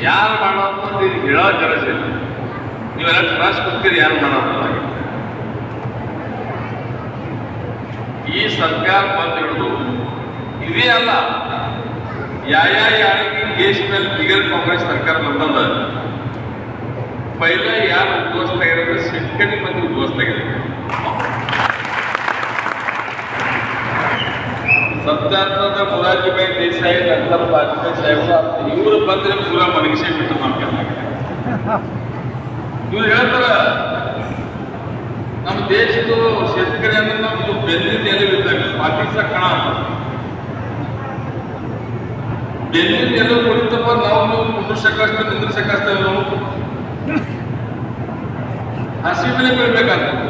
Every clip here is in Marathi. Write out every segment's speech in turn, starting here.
ಯಾರು ಮಾಡೋದು ಅಂತ ಇದು ಹೇಳೋ ಕೆಲಸ ಇಲ್ಲ. ನೀವೆಲ್ಲ ಟ್ರಸ್ಟ್ ಕೊಡ್ತೀರಿ ಯಾರು ಮಾಡೋದು. ಈ ಸರ್ಕಾರ ಬಂದಿರೋದು ಇದೇ ಅಲ್ಲ, ಯಾರಿಗೆ ದೇಶ ಮೇಲೆ ಬಿಗರ್ ಕಾಂಗ್ರೆಸ್ ಸರ್ಕಾರ ಬಂದದ ಪೈಲ ಯಾರು ಉದ್ಯೋಗಿಸ್ತಾ ಇರೋದು ಶೆಟ್ಕಡಿ ಮಂದಿ ಉದ್ಯೋಗಿಸ್ತಾ ಇದ್ದಾರೆ. ಸತ್ಯಾನಂದ ಮೊರಾರ್ಜಿಭಾಯಿ ದೇಸಾಯಿ ನಂತರ ವಾಜಪೇಯಿ ಸಾಹೇಬರು ಇವರು ಬಂದ್ರೆ ಪೂರಾ ಮನಗಿಸೇ ಬಿಟ್ಟು ನಮ್ಗೆಲ್ಲ ಇವ್ರು ಹೇಳ್ತಾರ ನಮ್ಮ ದೇಶದ ಶೇತಕರಿ ಅಂದ್ರೆ ನಮ್ದು ಬೆನ್ನಿನ ಎಲುವಿದ್ದಾಗ ಪಾಕಿಸ್ತಾನ ಕಣ ಬೆನ್ನಿನ ಎಲುವು ಕುಡಿತಪ್ಪ ನಾವು ಕುಂಡ್ರಸಕ್ಕಷ್ಟ ನಿಂದ್ರಸಕ್ಕಷ್ಟ ನಾವು ಹಸಿ ಬೆಲೆ ಬೆಳಿಬೇಕಾಗ್ತದೆ.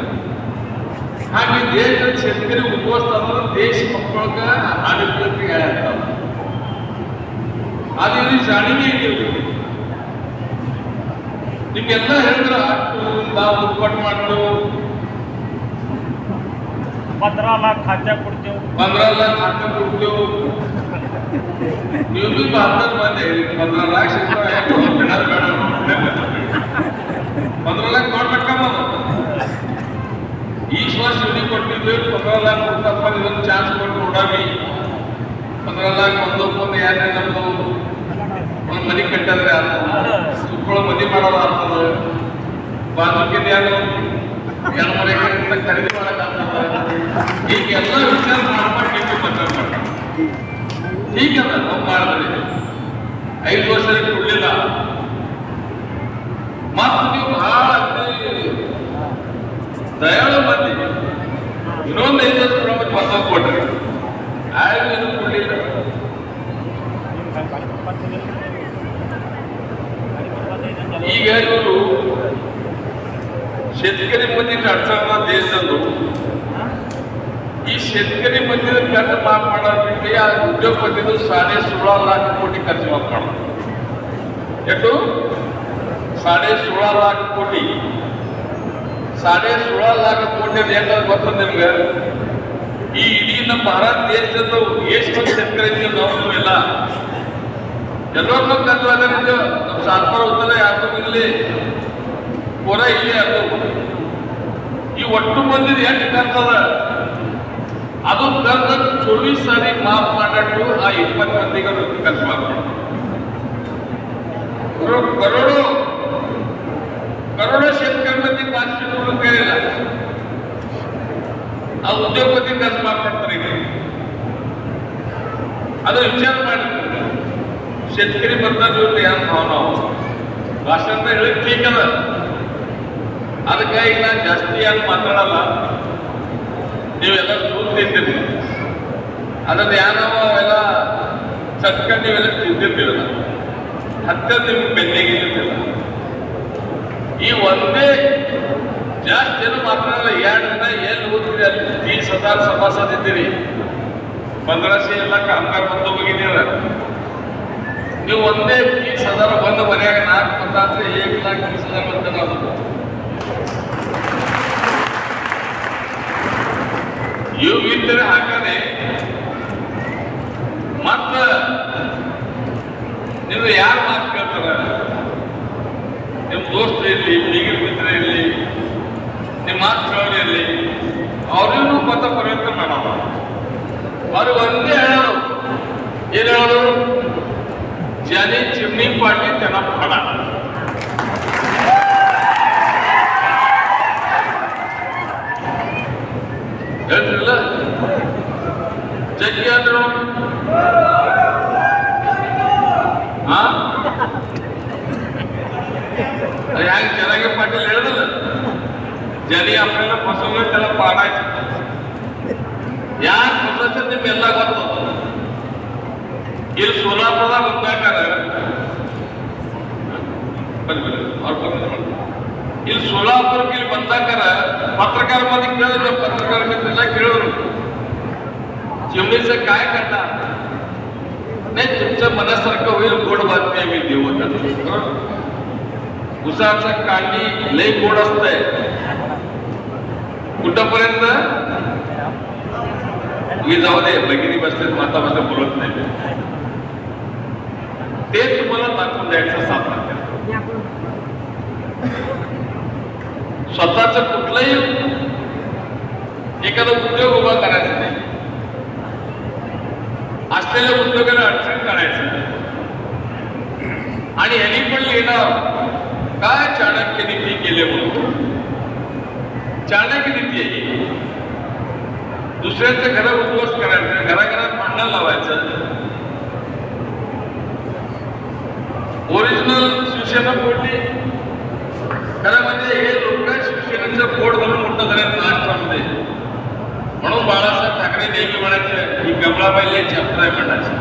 ಹಾಗೆ ದೇಶದ ಶೇತಕರಿ ಉದ್ಯೋಗಿಸ್ತಾರೆ ದೇಶ ಮಕ್ಕಳಿಗೆ ಆಡಳಿತಕ್ಕೆ ಹೇಳ್ತಾರೆ. ಅದೇ ಜಾಣಿಗೆ ಇಟ್ಟಿರ್ಬೇಕು. ನಿಮ್ಗೆಲ್ಲ ಹೇಳಿದ್ರ ನಾವು ಉತ್ಪನ್ನ ಮಾಡ್ತೇವೆ, 15 लाख खात्या ಕೊಡ್ತೇವೆ, 15 लाख खात्या ಕೊಡ್ತೇವೆ. ನೀವು ಬಿ ಭಾರತದ ಬಂದೆ 15 लाख ಬೇಡ 15 लाख ನೋಡ್ಬೇಕಮ್ಮ. ಈ ವರ್ಷ ಇವ್ರಿಗೆ ಕೊಟ್ಟಿದ್ವಿ 15 लाख ಕೊಡ್ತಪ್ಪ, ಇದೊಂದು ಚಾನ್ಸ್ ಕೊಟ್ಟು ನೋಡಾವಿ. 15 लाख ಒಂದೊಂದು ಯಾರೇ ನಮ್ದು ಒಂದು ಮನೆ ಕಟ್ಟಿದ್ರೆ ಸುಕ್ಕಳು ಮನೆ ಮಾಡೋದು ಆಗ್ತದೆ, ಬಾಜುಕಿದ ಯಾರು ಮನೆ ಖರೀದಿ ಮಾಡೋಕ್ಕಾಗ್ತದೆ. ಹೀಗೆಲ್ಲ ವಿಚಾರ ಮಾಡ್ಬೇಕು ಮಾತಾಡ್ತಾರೆ. ಹೀಗಲ್ಲ ನಾವು ಮಾಡಿದ್ರೆ 5 ವರ್ಷ ಕೊಡಲಿಲ್ಲ. ಮತ್ತು ನೀವು ಬಹಳ ದಯಾಳು ಮಂದಿ ಇನ್ನೊಂದು 5 ವರ್ಷ ಕೊಡೋದು ಮತ್ತೊಂದು ಕೊಟ್ರಿ, ಏನು ಕೊಡಲಿಲ್ಲ. ಈಗ ಇವರು शेतकरी मंदिर अडचण देशदंದು ಈ शेतकरी मंदिर ಕಟ್ಟ ಮಾಫ್ ಮಾಡೋದಕ್ಕೆ ಆ ಉದ್ಯೋಗಪತಿಗಳು 16.5 लाख ಕೋಟಿ ಖರ್ಚು ಮಾಡ್ತಾರೆ. ಎಷ್ಟು 16.5 लाख ಕೋಟಿ 16.5 लाख ಕೋಟಿ ಏನು ಗೊತ್ತ ನಿಮ್ಗೆ? ಈ ಇಡೀ ನಮ್ಮ ಭಾರತ ದೇಶದ ಎಷ್ಟು शेतकरी ನಾವು ಎಲ್ಲ ಎಲ್ಲರನ್ನೂ ಖರ್ಚು ಆದ್ರೆ ನಮ್ಮ ಸರ್ಕಾರ ಹೋಗ್ತದೆ ಯಾರು ಇರಲಿ ಹೊರ ಇಲ್ಲಿ ಅದು ಈ ಒಟ್ಟು ಮಂದಿದ ಎಷ್ಟು ಖರ್ಚದ ಅದು ಖರ್ಚು 24 ಸಾರಿ ಮಾಫ್ ಮಾಡಿಟ್ಟು ಆ 20 ಮಂದಿಗೆ ಖರ್ಚು ಮಾಡ್ತಾರೆ. ಕರೋಡ शेतकरी ಮಂದಿ 500 ರೂಪಾಯಿ ಇಲ್ಲ, ಆ ಉದ್ಯೋಗಪತಿ ಖರ್ಚು ಮಾಡ್ತಾರೆ. ಈಗ ಅದು ವಿಚಾರ ಮಾಡಿದ್ರು शेतकरी ಬಂದದ್ದು ಏನು ಭಾವನಾ ಭಾಷಣ ಹೇಳಿದ್ ठीक ಅದ. ಅದಕ್ಕಾಗಿ ನಾನು ಜಾಸ್ತಿ ಏನು ಮಾತಾಡಲ್ಲ, ನೀವೆಲ್ಲ ಕೂತಿರ್ತೀರಿ. ಅದನ್ನ ಯಾನವ ಅವೆಲ್ಲ ಚಟ್ಕೊಂಡು ನೀವೆಲ್ಲ ತಿಂದಿರ್ತೀವಲ್ಲ, ಹತ್ತ ನಿಮ್ಗೆ ಬೆನ್ನಿಗೆ ಇರ್ತಿಲ್ಲ. ಈ ಒಂದೇ ಜಾಸ್ತಿ ಏನು ಮಾತಾಡಲ್ಲ. 2 ದಿನ ಏನು ಓದ್ತೀರಿ ಅಲ್ಲಿ 30,000 ಸಭಾಸದ ಇದ್ದೀರಿ, 1500 ಎಲ್ಲ ಕಾಮಗಾರ ಬಂದು ಹೋಗಿದ್ದೀರ. ನೀವು ಒಂದೇ 30,000 ಬಂದು ಮನೆಯಾಗ 4 ಬಂದಾದ್ರೆ 1,30,000 ಬಂದ ನಾವು ಇವು ಇದ್ದರೆ ಹಾಕದೆ ಮತ್ತ ನೀವು ಯಾರು ಮಾತು ಕೇಳ್ತಾರ? ನಿಮ್ಮ ದೋಸ್ತ ಇರಲಿ, ಬೀಗರ ಮಿತ್ರ ಇರಲಿ, ನಿಮ್ಮ ಮಾತು ಕೇಳೋರು ಇರಲಿ, ಅವ್ರಿಗೂ ಮತ ಪರಿವರ್ತನೆ ಮಾಡೋಣ. ಅವ್ರು ಒಂದೇ ಹೇಳೋರು, ಏನು ಹೇಳೋರು? ज्याने चिमणी पाडली त्यांना फाडा. ಹೇಳ್ತಿರಲ್ಲ ಜಗ್ಗಿ ಅಂದ್ರು ಹ್ಯಾಂಗ ಚೆನ್ನಾಗಿ पाटील ಹೇಳಿದಲ್ಲ, ज्याने आपल्याला फसवलं त्याला पाडायचं. ಯಾರು फसवायचं ನಿಮ್ಗೆಲ್ಲ ಗೊತ್ತು. ಇಲ್ಲಿ ಸೋಲಾಪುರದಾಗ ಬಂದಾಕಾರ ಇಲ್ಲಿ ಸೋಲಾಪುರಕ್ಕೆ ಇಲ್ಲಿ ಬಂದಾಕಾರ पत्रकार मध्ये ಕೇಳಿದ್ರು, पत्रकार मित्राला ಕೇಳಿದ್ರು चिमणीचं काय करणार? नाही तुमच्या मनासारखं होईल, गोड बातमी मी देऊ. उसाचं कांडी लई गोड असतंय कुठपर्यंत मी जाऊ दे, भगिनी बसले माता बसले बोलत नाही. ते तुम्हाला दाखवून द्यायचं साधन स्वतःच कुठलाही एखादा उद्योग उभा करायचा नाही, असलेल्या उद्योगाला अडचण करायचं आणि ह्यांनी पण लिहिणार काय चाणक्य नीती केले म्हणून. चाणक्य नीती आहे दुसऱ्यांच्या घरात उद्ध्वस्त करायचं, घराघरात भांडण लावायचं. ओरिजिनल शिवसेना फोडली खरं म्हणजे हे लोक शिवसेनेचं पोट घालून मोठं झालं महाराष्ट्रामध्ये. म्हणून बाळासाहेब ठाकरे नेहमी म्हणायचे ही कमळाबाई चॅप्टर आहे म्हणायचे.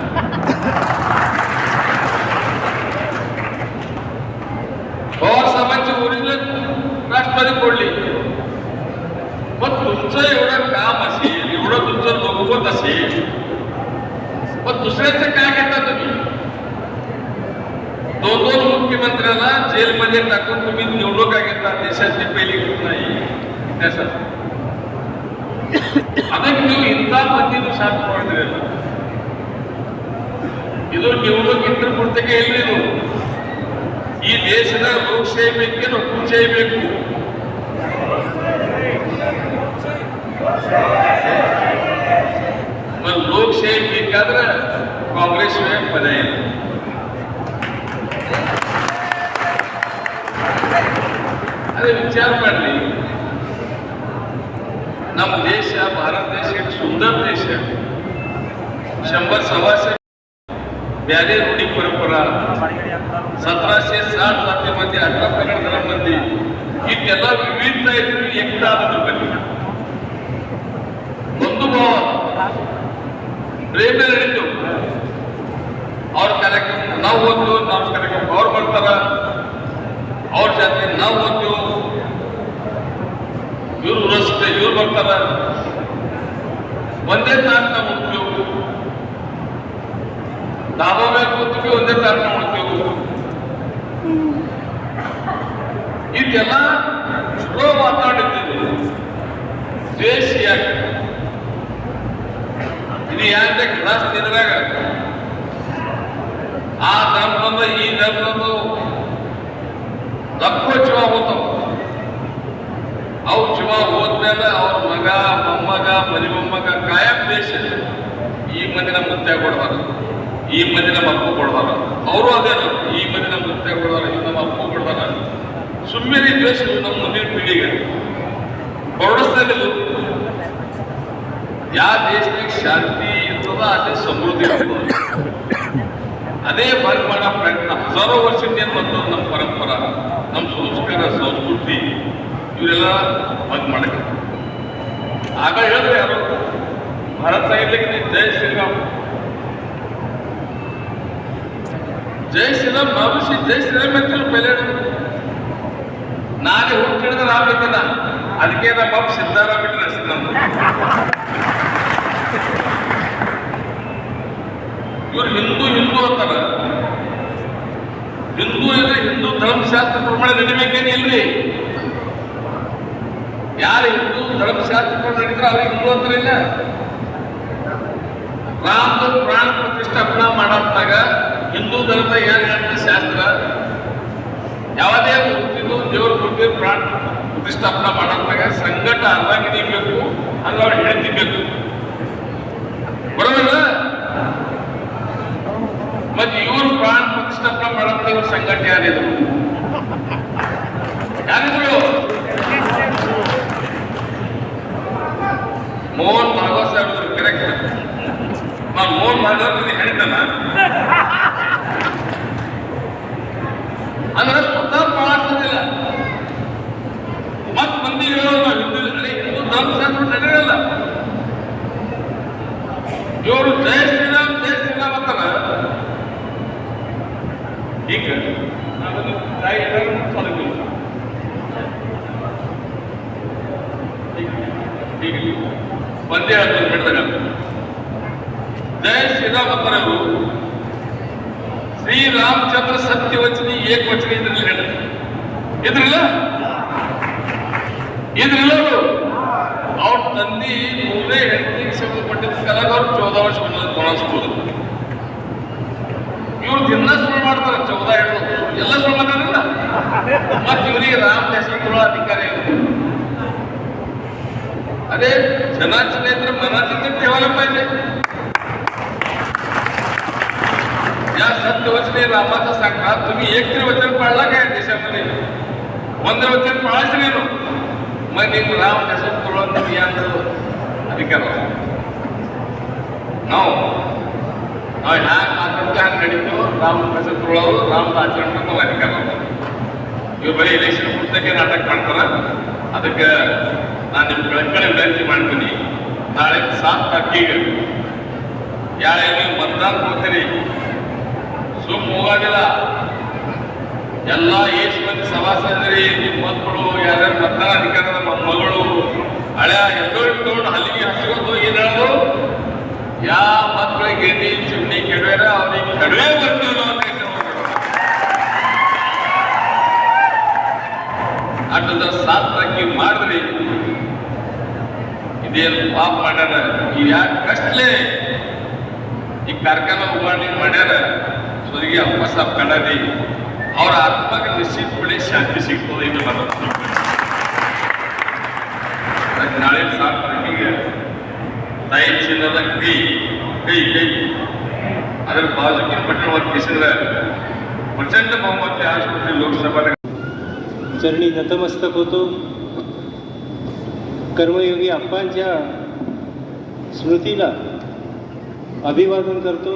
पवार साहेबांची ओरिजिनल राष्ट्रवादी फोडली. मग तुमचं एवढं काम असेल, एवढं तुमचं लोकमत असेल, मग दुसऱ्याचं काय घेता तुम्ही? दोन मुख्यमंत्र्यांना जेलमध्ये टाकून तुम्ही निवडणुका घेता. देशाची पहिली घटना नाही त्यासाठी ಅದಕ್ಕೆ ನೀವು ಇಂಥ ಮಂದಿನೂ ಸಾಕು ಮಾಡಿದ್ರಲ್ಲ. ಇದು ನಿವೃತ್ತಿ ಇದ್ರ ಪುಸ್ತಕ ಎಲ್ಲಿ ಇದು ಈ ದೇಶದ ಲೋಕಶಾಹಿ ಬೇಕೇನು ಹುಕುಮಶಾಹಿ ಬೇಕು? ಲೋಕಶಾಹಿ ಬೇಕಾದ್ರೆ ಕಾಂಗ್ರೆಸ್ ಪದ ಇಲ್ಲ. ಅದೇ ವಿಚಾರ ಮಾಡಲಿ. ನಮ್ಮ ದೇಶ ಭಾರತ ದೇಶ एक सुंदर देश आहे. 100-125 ब्यारे रूढी परंपरा 1760 जातीमध्ये 18 प्रकार धर्मामध्ये ही त्याला विविधता आहे. एकता बदल ಒಂದು ಭಾವ ಪ್ರೇಮ ನಡೀತು. ಅವ್ರ ಕಾರ್ಯಕ್ರಮ ನಾವು ಓದ್ತೀವಿ, ನಮ್ಮ ಕಾರ್ಯಕ್ರಮ ಅವ್ರು ಬರ್ತಾರ, ಅವ್ರ ಜಾತಿ ನಾವು ಓದ್ತೀವಿ, ಇವ್ರು ರಸ್ತೆ ಇವ್ರು ಬರ್ತಾರ, ಒಂದೇ ತಾಟ್ ನಾವು ಉಡ್ತೀವಿ, ದಾಬಾ ಮೇಲೆ ಕೂತೀವಿ, ಒಂದೇ ತಾಟ್ ನಾವು ಉಡ್ತೀವಿ. ಇದೆಲ್ಲ ಸ್ಲೋ ಮಾತಾಡಿದ್ದೀವಿ. ದ್ವೇಷ ಯಾಕೆ ಇದು ಯಾಕೆ ಗ್ಲಾಸ್ ತಿಂದ್ರಾಗ ಆ ಧರ್ಮದ ಈ ಧರ್ಮದ ಲಕ್ಕೋ ಜೀವ ಹೋತಾವ. ಅವು ಜೀವ ಹೋದ್ಮೇಲೆ ಅವ್ರ ಮಗ ಮೊಮ್ಮಗ ಮರಿ ಮೊಮ್ಮಗ ಕಾಯಂ ದೇಶ ಈ ಮಂದಿನ ಮುತ್ತೆ ಕೊಡ್ತಾರ, ಈ ಮಂದಿನ ಮಕ್ಕಳು ಕೊಡ್ತಾರ, ಅವರು ಅದೇ ಈ ಮಂದಿನ ಮುತ್ತೆ ಕೊಡ್ತಾರ, ಈ ನಮ್ಮ ಅಪ್ಪ ಕೊಡ್ತಾರ. ಸುಮ್ಮನೆ ದ್ವೇಷ ನಮ್ಮ ಮುಂದಿನ ಪೀಳಿಗೆ ಹೊರಡಿಸ್ತಾ ಇಲ್ಲ. या देशात शांती इರ್ತದ, ಅದೇ ಸಮೃದ್ಧಿ ಇರ್ತದ. ಅದೇ ಭಾಗ ಮಾಡೋ ಪ್ರಯತ್ನ ಹಜಾರೋ ವರ್ಷದಿಂದ ಏನು ಬಂತು. ನಮ್ಮ ಪರಂಪರಾ, ನಮ್ಮ ಸಂಸ್ಕಾರ, ಸಂಸ್ಕೃತಿ ಇವರೆಲ್ಲ ಭಾಗ ಮಾಡಕ್ಕೆ ಆಗ ಹೇಳಿದ್ರೆ ಯಾರು ಭಾರತ ಸಾಹಿತ್ಯಕ್ಕೆ ಜೈ ಶ್ರೀರಾಮ್, ಜೈ ಶ್ರೀರಾಮ್ ಭಾವಿಸಿ ಜೈ ಶ್ರೀರಾಮ್ ಅಂತ ಬೆಲೆ ನಾನೇ ಹುಟ್ಟಿಡಿದ್ರೆ ಆಗ್ಬೇಕಲ್ಲ. ಅದಕ್ಕೆ ನಮ್ಮ ಬಾಬು ಸಿದ್ದಾರಾಮ ಬಿಟ್ಟರೆ ಅಷ್ಟೇ. ಇವರು ಹಿಂದೂ ಹಿಂದೂ ಅಂತಾರ. ಹಿಂದೂ ಇದ್ರೆ ಹಿಂದೂ ಧರ್ಮಶಾಸ್ತ್ರ ಪ್ರಮಾಣ ನಡಿಬೇಕೇನು ಇಲ್ರಿ. ಯಾರು ಹಿಂದೂ ಧರ್ಮಶಾಸ್ತ್ರ ಪ್ರಮಾಣ ನಡೀತಾರೆ ಅವ್ರಿಗೆ ಹಿಂದೂ ಅಂತಾರಿಲ್ಲ. ರಾಮದ ಪ್ರಾಣ ಪ್ರತಿಷ್ಠಾಪನಾ ಮಾಡಾಗ ಹಿಂದೂ ಧರ್ಮದ ಏನು ಹೇಳ್ತಾರೆ ಶಾಸ್ತ್ರ, ಯಾವುದೇ ಮೂರ್ತಿಗೂ ದೇವ್ರ ಮೂರ್ತಿ ಪ್ರಾಣ ಪ್ರತಿಷ್ಠಾಪನಾ ಮಾಡಾಗ ಸಂಘಟ ಅಲ್ಲಾಗಿ ನಿಲ್ಬೇಕು, ಅಂದ್ರೆ ಅವ್ರು ಹೇಳ್ತಿರ್ಬೇಕು. ಬರೋಲ್ಲ. ಮತ್ತೆ ಇವರು ಪ್ರಾಣ ಪ್ರತಿಷ್ಠಾಪನಾ ಮಾಡಾಗ ಇವ್ರ ಸಂಘಟ ಯಾರಿದ್ರು? ಯಾರಿದ್ರು? ಮೋಹನ್ ಭಾಗವತ್ ಸಾಹೇಬ್ ಕರೆಕ್ಟ್. ನಾನು ಮೋಹನ್ ಭಾಗವತ್ ಹೇಳ್ತಾನ ಅಂದ್ರೆ ಸ್ವತಃ ಮಾಡಿಸೋದಿಲ್ಲ. ಮತ್ ಮಂದಿಗಳು ಹಿಂದೂ ಧರ್ಮಶಾಸ್ತ್ರ ನಡೆಯಲ್ಲ. ಇವರು ಜೈ ಶ್ರೀರಾಮ್ ಜೈ ಶ್ರೀರಾಮ್ ಅಂತಾರ. ಈಗ ಒಂದೇ ಹೇಳ್ತಾರೆ ಬಿಡ್ದಾಗ ಜೈ ಶ್ರೀರಾಮ್ ಅಂತಾರ. ಇವರು ಶ್ರೀರಾಮಚಂದ್ರ ಸತ್ಯವಚನಿ ಏಕವಚನ ಇದ್ರಲ್ಲಿ ಹೇಳ್ತಾರೆ. ಇದ್ರಿಲ್ಲ ಅವ್ರ ತಂದೆ ಮೂರೇ ಹೆಂಡತಿಗೆ ಸಂಬಂಧಪಟ್ಟಿದ್ದ ಕಾಲಾಗ ಅವ್ರು 14 ವರ್ಷ ತೊಳಸ್ಬೋದು. ಇವ್ರು ದಿನ ಸುಳ್ಳು ಮಾಡ್ತಾರೆ. 14 ಹೆಣ್ಣು ಎಲ್ಲ ಸುಳ್ಳು ಮಾಡ್ತಾರಲ್ಲ. ಮತ್ ಇವರಿಗೆ ರಾಮ ಹೆಸರು ಅಧಿಕಾರ ಇಲ್ಲ. अरे जनाचे नाही तर मनाचे तर ठेवायला पाहिजे. या सत्यवचने रामाचा सांगा तुम्ही एक तरी वचन पाळला काय देशामध्ये? ಒಂದೇ वचन पाळायचं नाही ना. मग ನೀವು ರಾಮ ಹೆಸರು ತೊಗೊಳ್ಳೋದು ನಿಮ್ಗೆ ಯಾರು ಅಧಿಕಾರ? ನಾವು ಹ್ಯಾಂಗ ಮಾತಾಡ್ತಾ ಹಂಗೆ ನಡೀತು. ರಾಮ ಹೆಸರು ತೊಗೊಳ್ಳೋದು ರಾಮದ ಆಚರಣೆ ನಾವು ಅಧಿಕಾರ. ಇವ್ರು ಬರೀ ಎಲೆಕ್ಷನ್ ಪುಸ್ತಕ ನಾಟಕ ಮಾಡ್ತಾರ. ಅದಕ್ಕೆ ನಾನು ನಿಮ್ಮ ಕಳಕಳಿ ವಿನಂತಿ ಮಾಡ್ತೀನಿ, ನಾಳೆ 7 ತಾರೀಕಿಗೆ ಯಾರೇ ನೀವು ಮತದಾನ ಹೋಗ್ತೀರಿ ಸುಮ್ಮ ಹೋಗೋದಿಲ್ಲ. ಎಲ್ಲ ಎಷ್ಟು ಮಂದಿ ಸಭಾಸದರಿ ನಿಮ್ಮ ಮಕ್ಕಳು ಯಾರ್ಯಾರು ಮತದಾನ ಅಧಿಕಾರದ ನಮ್ಮ ಮಗಳು ಹಳೆಯ ಎದ್ದೋಳು ಹಲ್ಲಿಗೆ ಹಚ್ಕೊಂಡು ಹೋಗಿ ಹೇಳೋದು ಯಾವ ಮಕ್ಕಳಿಗೆ ಗೆದ್ದಿ ಚಿಮಣಿ ಕೆಡವೇರ ಅವ್ರಿಗೆ ಕೆಡವೇ ಬರ್ತೀವಿ ಅಂತ ಅಡ್ಡದ 7 ತಾರೀಕಿಗೆ ಮಾಡಿದ್ರಿ. ಇದೇನು ಪಾಪ ಮಾಡ್ಯಾರ, ಈ ಯಾಕೆ ಕಷ್ಟಲೇ ಈ ಕಾರ್ಖಾನೆ ಉಗಾಣಿ ಮಾಡ್ಯಾರ. ಸೊರಿಗೆ ಅಪ್ಪ ಸಾಬ್ ಕಣ್ಣದಿ ಅವ್ರ ಆತ್ಮಕ್ಕೆ ನಿಶ್ಚಿತಪಡಿ ಶಾಂತಿ ಸಿಗ್ತದೆ. ಇದು ನಾಳೆ 7 ತಾರೀಕಿಗೆ ತಾಯಿ ಚಿನ್ನದ ಕೈ ಕೈ ಕೈ ಅದರ ಬಾಜುಕಿನ ಪಟ್ಟಣ ವರ್ತಿಸಿದ್ರೆ प्रचंड बहुमत आज लोकसभा चरणी नतमस्तक होतो. कर्मयोगी अप्पांच्या स्मृतीला अभिवादन करतो.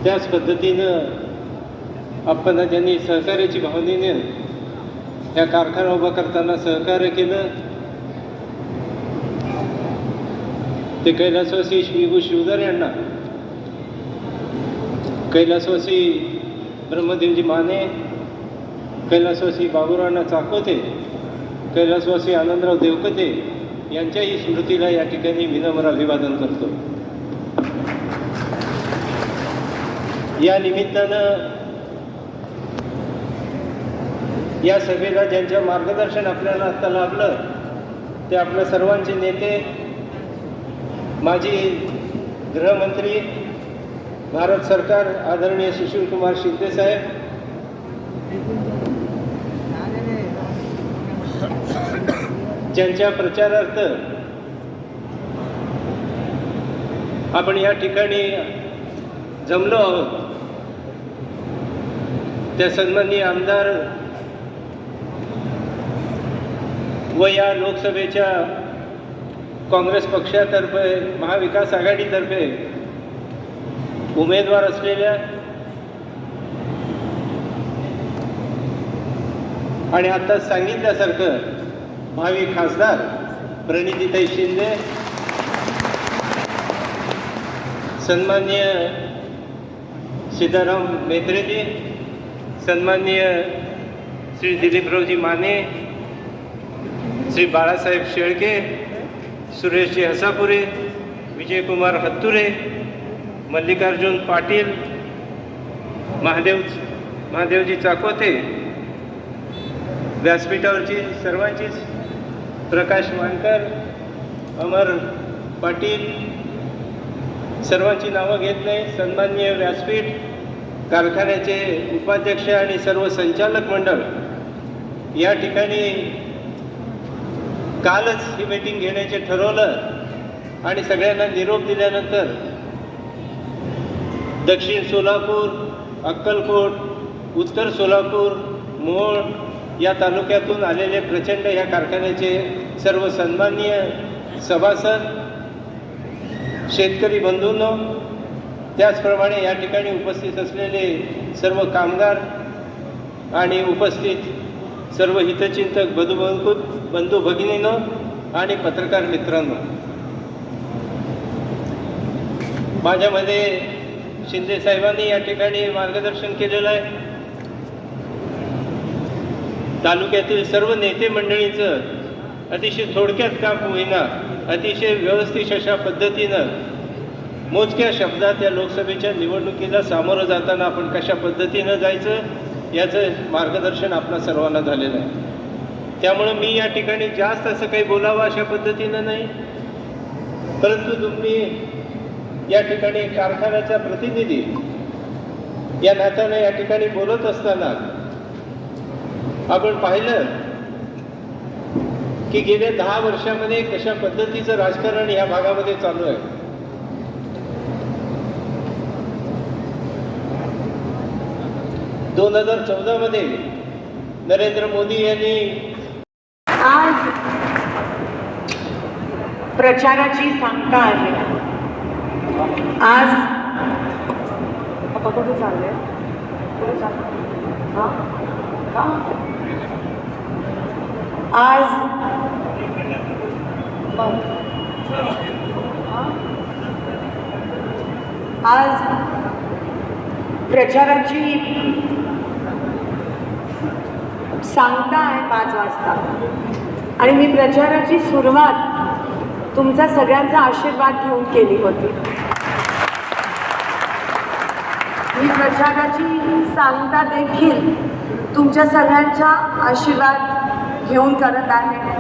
त्याच पद्धतीनं अप्पांना ज्यांनी सहकार्याची भावनेने या कारखाना उभा करताना सहकार्य केलं ते कैलासवासी श्री वि. शिवदार यांना, कैलासवासी ब्रह्मदेवजी माने, कैलासवासी बाबूराव चाकोते, कैलासवासी आनंदराव देवकते यांच्याही स्मृतीला या ठिकाणी विनम्र अभिवादन करतो. या निमित्तानं या सभेला ज्यांच्या मार्गदर्शन आपल्याला आता लाभलं ते आपल्या सर्वांचे नेते, माजी गृहमंत्री, भारत सरकार आदरणीय सुशील कुमार शिंदे साहेब, ज्यांच्या प्रचारार्थ आपण या ठिकाणी जमलो आहोत, त्या सन्माननीय आमदार व या लोकसभेच्या काँग्रेस पक्षातर्फे, महाविकास आघाडीतर्फे उमेदवार असलेल्या आणि आता सांगितल्यासारखं भावी खासदार प्रणितीताई शिंदे, सन्माननीय सिद्धाराम मेत्रेजी, सन्माननीय श्री दिलीपरावजी माने, श्री बाळासाहेब शेळके, सुरेशजी हसापुरे, विजयकुमार हत्तुरे, मल्लिकार्जुन पाटील, महादेवजी चाकोते, व्यासपीठावरची सर्वांचीच, प्रकाश मानकर, अमर पाटील, सर्वांची नावं घेत नाही. सन्माननीय व्यासपीठ, कारखान्याचे उपाध्यक्ष आणि सर्व संचालक मंडळ, या ठिकाणी कालच ही मीटिंग घेण्याचे ठरवलं आणि सगळ्यांना निरोप दिल्यानंतर दक्षिण सोलापूर, अक्कलकोट, उत्तर सोलापूर, मोहोळ या तालुक्यातून आलेले प्रचंड या कारखान्याचे सर्व सन्माननीय सभासद, शेतकरी बंधूंनो, त्याचप्रमाणे या ठिकाणी उपस्थित असलेले सर्व कामगार आणि उपस्थित सर्व हितचिंतक बंधू भगिनींनो आणि पत्रकार मित्रांनो, माझ्यामध्ये शिंदे साहेबांनी या ठिकाणी मार्गदर्शन केलेलं आहे. तालुक्यातील सर्व नेते मंडळींचं अतिशय थोडक्यात काम होईना, अतिशय व्यवस्थित अशा पद्धतीनं मोजक्या शब्दात या लोकसभेच्या निवडणुकीला सामोरं जाताना आपण कशा पद्धतीनं जायचं याचं मार्गदर्शन आपल्या सर्वांना झालेलं आहे. त्यामुळं मी या ठिकाणी जास्त असं काही बोलावं अशा पद्धतीनं नाही, परंतु तुम्ही या ठिकाणी कारखान्याचा प्रतिनिधी या नात्याने या ठिकाणी बोलत असताना आपण पाहिलं की गेल्या 10 वर्षामध्ये कशा पद्धतीचं राजकारण या भागामध्ये चालू आहे. दोन 2014 मध्ये नरेंद्र मोदी यांनी आज प्रचाराची सांगता आहे. आज कुठे चालले? आज आज प्रचाराची सांगता आहे 5 वाजता आणि मी प्रचाराची सुरुवात तुमचा सगळ्यांचा आशीर्वाद घेऊन केली होती. मी प्रचाराची सांगता देखील तुमच्या सगळ्यांचा आशीर्वाद घेऊन करत आहे.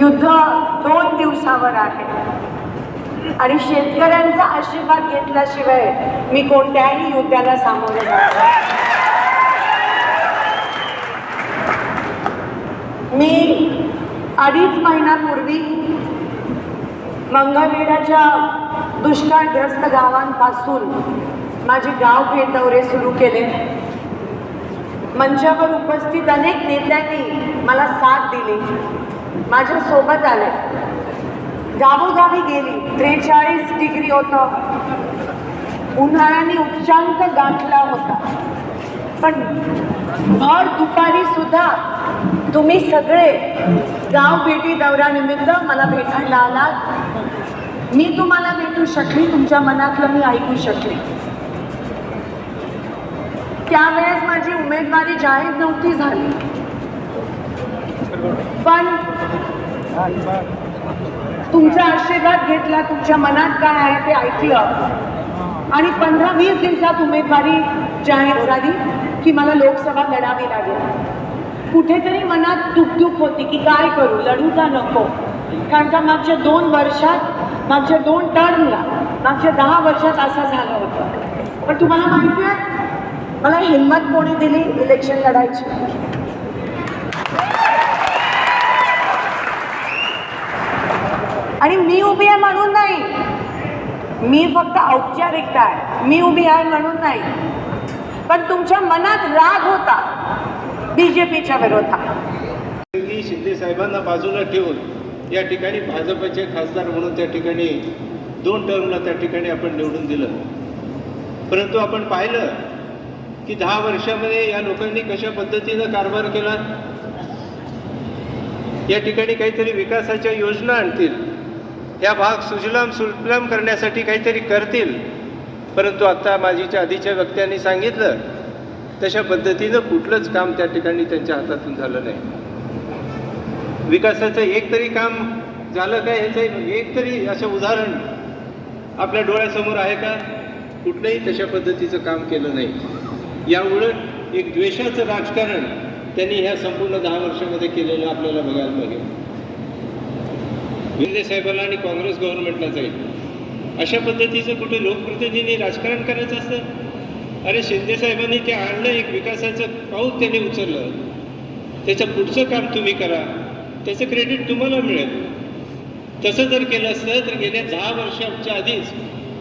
युद्ध 2 दिवसावर आहे आणि शेतकऱ्यांचा आशीर्वाद घेतल्याशिवाय मी कोणत्याही युद्धाला सामोरे जाणार नाही. मी 2.5 महिन्यापूर्वी मंगळवेढ्याच्या दुष्काळग्रस्त गावांपासून माझे गाव भेट दौरे सुरू केले. मंचावर उपस्थित अनेक नेत्यांनी मला साथ दिली, माझ्या सोबत आले. गावोगावी गेली. 43 डिग्री होतं, उन्हाळ्याने उच्चांक गाठला होता, पण भर दुपारी सुद्धा तुम्ही सगळे गाव भेटी दौऱ्यानिमित्त मला भेटायला आलात. मी तुम्हाला भेटू शकली, तुमच्या मनातलं मी ऐकू शकले. त्यावेळेस माझी उमेदवारी जाहीर नव्हती झाली, पण तुमचा आशीर्वाद घेतला, तुमच्या मनात काय आहे ते ऐकलं आणि 15-20 दिवसात उमेदवारी जाहीर झाली की मला लोकसभा लढावी लागेल. कुठेतरी मनात दुखदुख होती की काय करू, लढू का नको, कारण का मागच्या 2 वर्षात, मागच्या 2 टर्मला, मागच्या 10 वर्षात असं झालं होतं. पण तुम्हाला माहिती आहे मला हिंमत कोणी दिली इलेक्शन लढायची? आणि मी उभी आहे म्हणून नाही, मी फक्त औपचारिकता आहे, मी उभी आहे म्हणून नाही, पण तुमच्या मनात राग होता बीजेपीच्या विरोधात. शिंदे साहेबांना बाजूला ठेवून या ठिकाणी भाजपचे खासदार म्हणून त्या ठिकाणी 2 टर्मला त्या ठिकाणी आपण निवडून दिलं. परंतु आपण पाहिलं की 10 वर्षामध्ये या लोकांनी कशा पद्धतीनं कारभार केला. या ठिकाणी काहीतरी विकासाच्या योजना आणतील, या भाग सुजलाम सुफलाम करण्यासाठी काहीतरी करतील, परंतु आता माझीच्या आधीच्या वक्त्यांनी सांगितलं तशा पद्धतीनं कुठलंच काम त्या ठिकाणी त्यांच्या हातातून झालं नाही. विकासाचं एक तरी काम झालं काय ह्याचं एक तरी असं उदाहरण आपल्या डोळ्यासमोर आहे का? कुठलंही तशा पद्धतीचं काम केलं नाही. या उलट एक द्वेषाचं राजकारण त्यांनी ह्या संपूर्ण 10 वर्षामध्ये केलेलं आपल्याला बघायला मिळेल. शिंदे साहेबांना आणि काँग्रेस गव्हर्नमेंटला जाईल अशा पद्धतीचं कुठे लोकप्रतिनिधी राजकारण करायचं असतं? अरे शिंदे साहेबांनी ते आणलं, एक विकासाचं पाऊल त्यांनी उचललं, त्याचं पुढचं काम तुम्ही करा, त्याचं क्रेडिट तुम्हाला मिळेल. तसं जर केलं असतं तर गेल्या 10 वर्षाच्या आधीच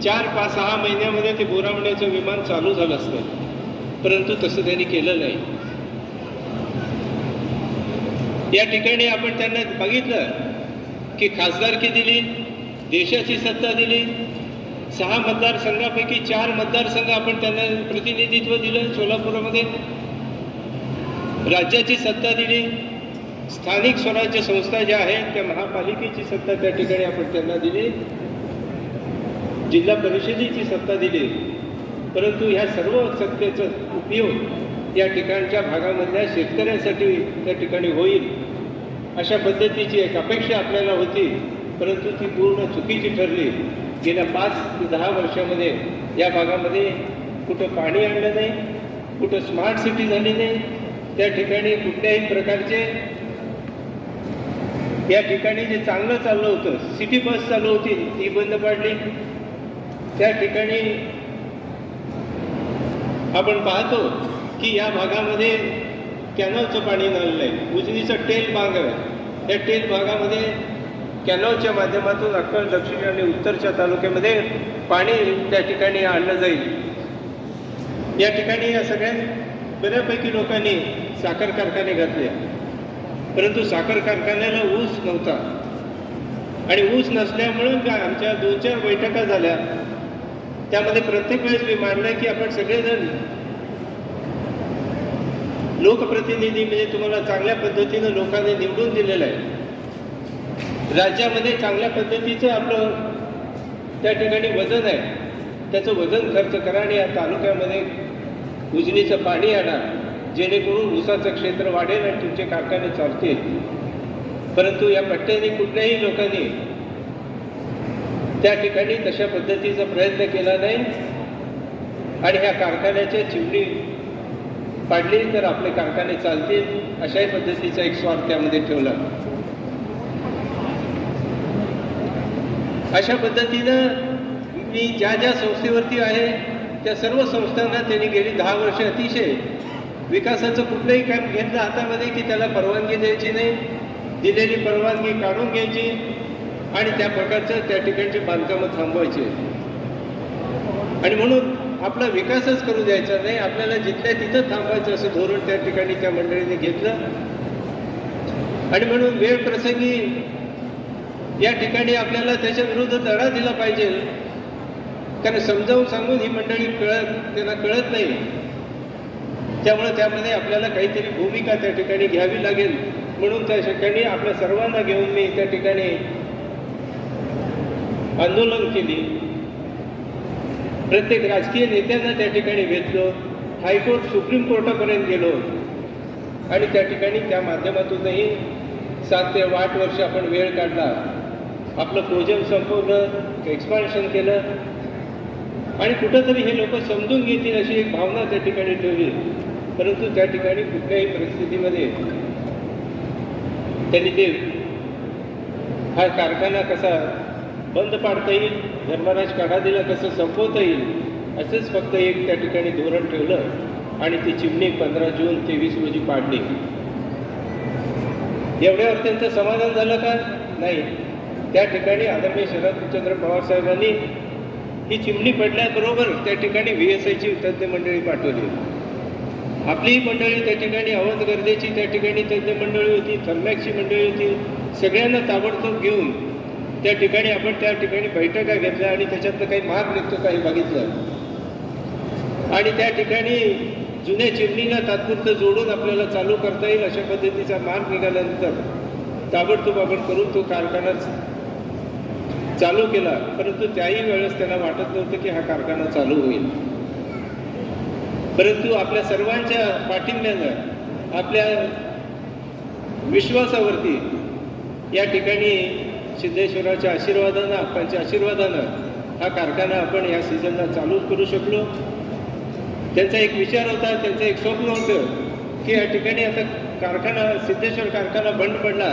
4-5-6 महिन्यामध्ये ते बोरावण्याचं विमान चालू झालं असतं, परंतु तसं त्यांनी केलं नाही. या ठिकाणी आपण त्यांना बघितलं की खासदारकी दिली, देशाची सत्ता दिली, 6 मतदारसंघापैकी 4 मतदारसंघ आपण त्यांना प्रतिनिधित्व दिलं. सोलापूरमध्ये राज्याची सत्ता दिली, स्थानिक स्वराज्य संस्था ज्या आहेत त्या महापालिकेची सत्ता त्या ठिकाणी आपण त्यांना दिली, जिल्हा परिषदेची सत्ता दिली. परंतु ह्या सर्व सत्तेचा उपयोग या ठिकाणच्या भागामधल्या शेतकऱ्यांसाठी त्या ठिकाणी होईल अशा पद्धतीची एक अपेक्षा आपल्याला होती, परंतु ती पूर्ण चुकीची ठरली. गेल्या 5 ते 10 वर्षामध्ये या भागामध्ये कुठं पाणी आणलं नाही, कुठं स्मार्ट सिटी झाली नाही, त्या ठिकाणी कुठल्याही प्रकारचे या ठिकाणी जे चांगलं चाललं होतं, सिटी बस चालू होती ती बंद पाडली. त्या ठिकाणी आपण पाहतो की या भागामध्ये कॅनॉलचं पाणी आणलं आहे. उजनीचं टेल भाग आहे. त्या टेल भागामध्ये कॅनॉलच्या माध्यमातून अख्खा दक्षिण आणि उत्तरच्या तालुक्यामध्ये पाणी त्या ठिकाणी आणलं जाईल. या ठिकाणी या सगळ्यात बऱ्यापैकी लोकांनी साखर कारखाने घातले, परंतु साखर कारखान्याला ऊस नव्हता. आणि ऊस नसल्यामुळं आमच्या 2-4 बैठका झाल्या. त्यामध्ये प्रत्येक वेळेस मी मानलं की आपण सगळेजण लोकप्रतिनिधी म्हणजे तुम्हाला चांगल्या पद्धतीनं लोकांनी निवडून दिलेलं आहे. राज्यामध्ये चांगल्या पद्धतीचं आपलं त्या ठिकाणी वजन आहे, त्याचं वजन खर्च करा आणि या तालुक्यामध्ये उजनीचं पाणी आणा, जेणेकरून ऊसाचं क्षेत्र वाढेल आणि तुमचे कारखाने चालतील. परंतु या पट्ट्याने कुठल्याही लोकांनी त्या ठिकाणी तशा पद्धतीचा प्रयत्न केला नाही आणि ह्या कारखान्याच्या चिमणी पाडली तर आपले कारखाने चालतील अशाही पद्धतीचा एक स्वार्थ त्यामध्ये ठेवला. अशा पद्धतीनं मी ज्या ज्या संस्थेवरती आहे त्या सर्व संस्थांना त्यांनी गेली 10 वर्ष अतिशय विकासाचं कुठलंही काम घेतलं हातामध्ये की त्याला परवानगी द्यायची नाही, दिलेली परवानगी काढून घ्यायची आणि त्या प्रकारचं त्या ठिकाणचे बांधकामं थांबवायचे. आणि म्हणून आपला विकासच करू द्यायचा नाही, आपल्याला जिथल्या तिथं थांबवायचं असं धोरण त्या ठिकाणी त्या मंडळीने घेतलं. आणि म्हणून वेळ प्रसंगी या ठिकाणी आपल्याला त्याच्या विरुद्ध लढा दिला पाहिजे, कारण समजावून सांगून ही मंडळी त्यांना कळत नाही. त्यामुळे त्यामध्ये आपल्याला काहीतरी भूमिका त्या ठिकाणी घ्यावी लागेल. म्हणून त्या ठिकाणी आपल्या सर्वांना घेऊन मी त्या ठिकाणी आंदोलन केली. प्रत्येक राजकीय नेत्यांना त्या ठिकाणी भेटलो, हायकोर्ट सुप्रीम कोर्टापर्यंत गेलो आणि त्या ठिकाणी त्या माध्यमातूनही 7 ते 8 वर्ष आपण वेळ काढला. आपलं प्रोजेक्ट संपवलं, एक्सपान्शन केलं आणि कुठंतरी हे लोक समजून घेतील अशी एक भावना त्या ठिकाणी ठेवली. परंतु त्या ठिकाणी कुठल्याही परिस्थितीमध्ये त्यांनी ते हा कारखाना कसा बंद पाडता येईल, धर्मराज काढादीला कसं संपवता येईल असंच फक्त एक त्या ठिकाणी धोरण ठेवलं आणि ती चिमणी 15 जून 23 रोजी पाडली. एवढ्यावर त्यांचं समाधान झालं का? नाही. त्या ठिकाणी आदरणीय शरदचंद्र पवार साहेबांनी ही चिमणी पडल्याबरोबर त्या ठिकाणी VSIची तज्ज्ञ मंडळी पाठवली. आपलीही मंडळी त्या ठिकाणी अवध गर्देची त्या ठिकाणी तज्ज्ञ मंडळी होती, थर्मॅक्सची मंडळी होती. सगळ्यांना ताबडतोब घेऊन त्या ठिकाणी आपण त्या ठिकाणी बैठका घेतल्या आणि त्याच्यातनं काही मार्ग निघतो काही बघितलं आणि त्या ठिकाणी जुन्या चिमणीला तात्पुरतं जोडून आपल्याला चालू करता येईल अशा पद्धतीचा मार्ग निघाल्यानंतर ताबडतोब आपण करून तो कारखाना चालू केला. परंतु त्याही वेळेस त्यांना वाटत नव्हतं की हा कारखाना चालू होईल. परंतु आपल्या सर्वांच्या पाठिंब्यानं, आपल्या विश्वासावरती या ठिकाणी सिद्धेश्वराच्या आशीर्वादानं, आपल्या आशीर्वादानं हा कारखाना आपण या सीझनला चालू करू शकलो. त्यांचा एक विचार होता, त्यांचं एक स्वप्न होतं की या ठिकाणी आता कारखाना सिद्धेश्वर कारखाना बंद पडला,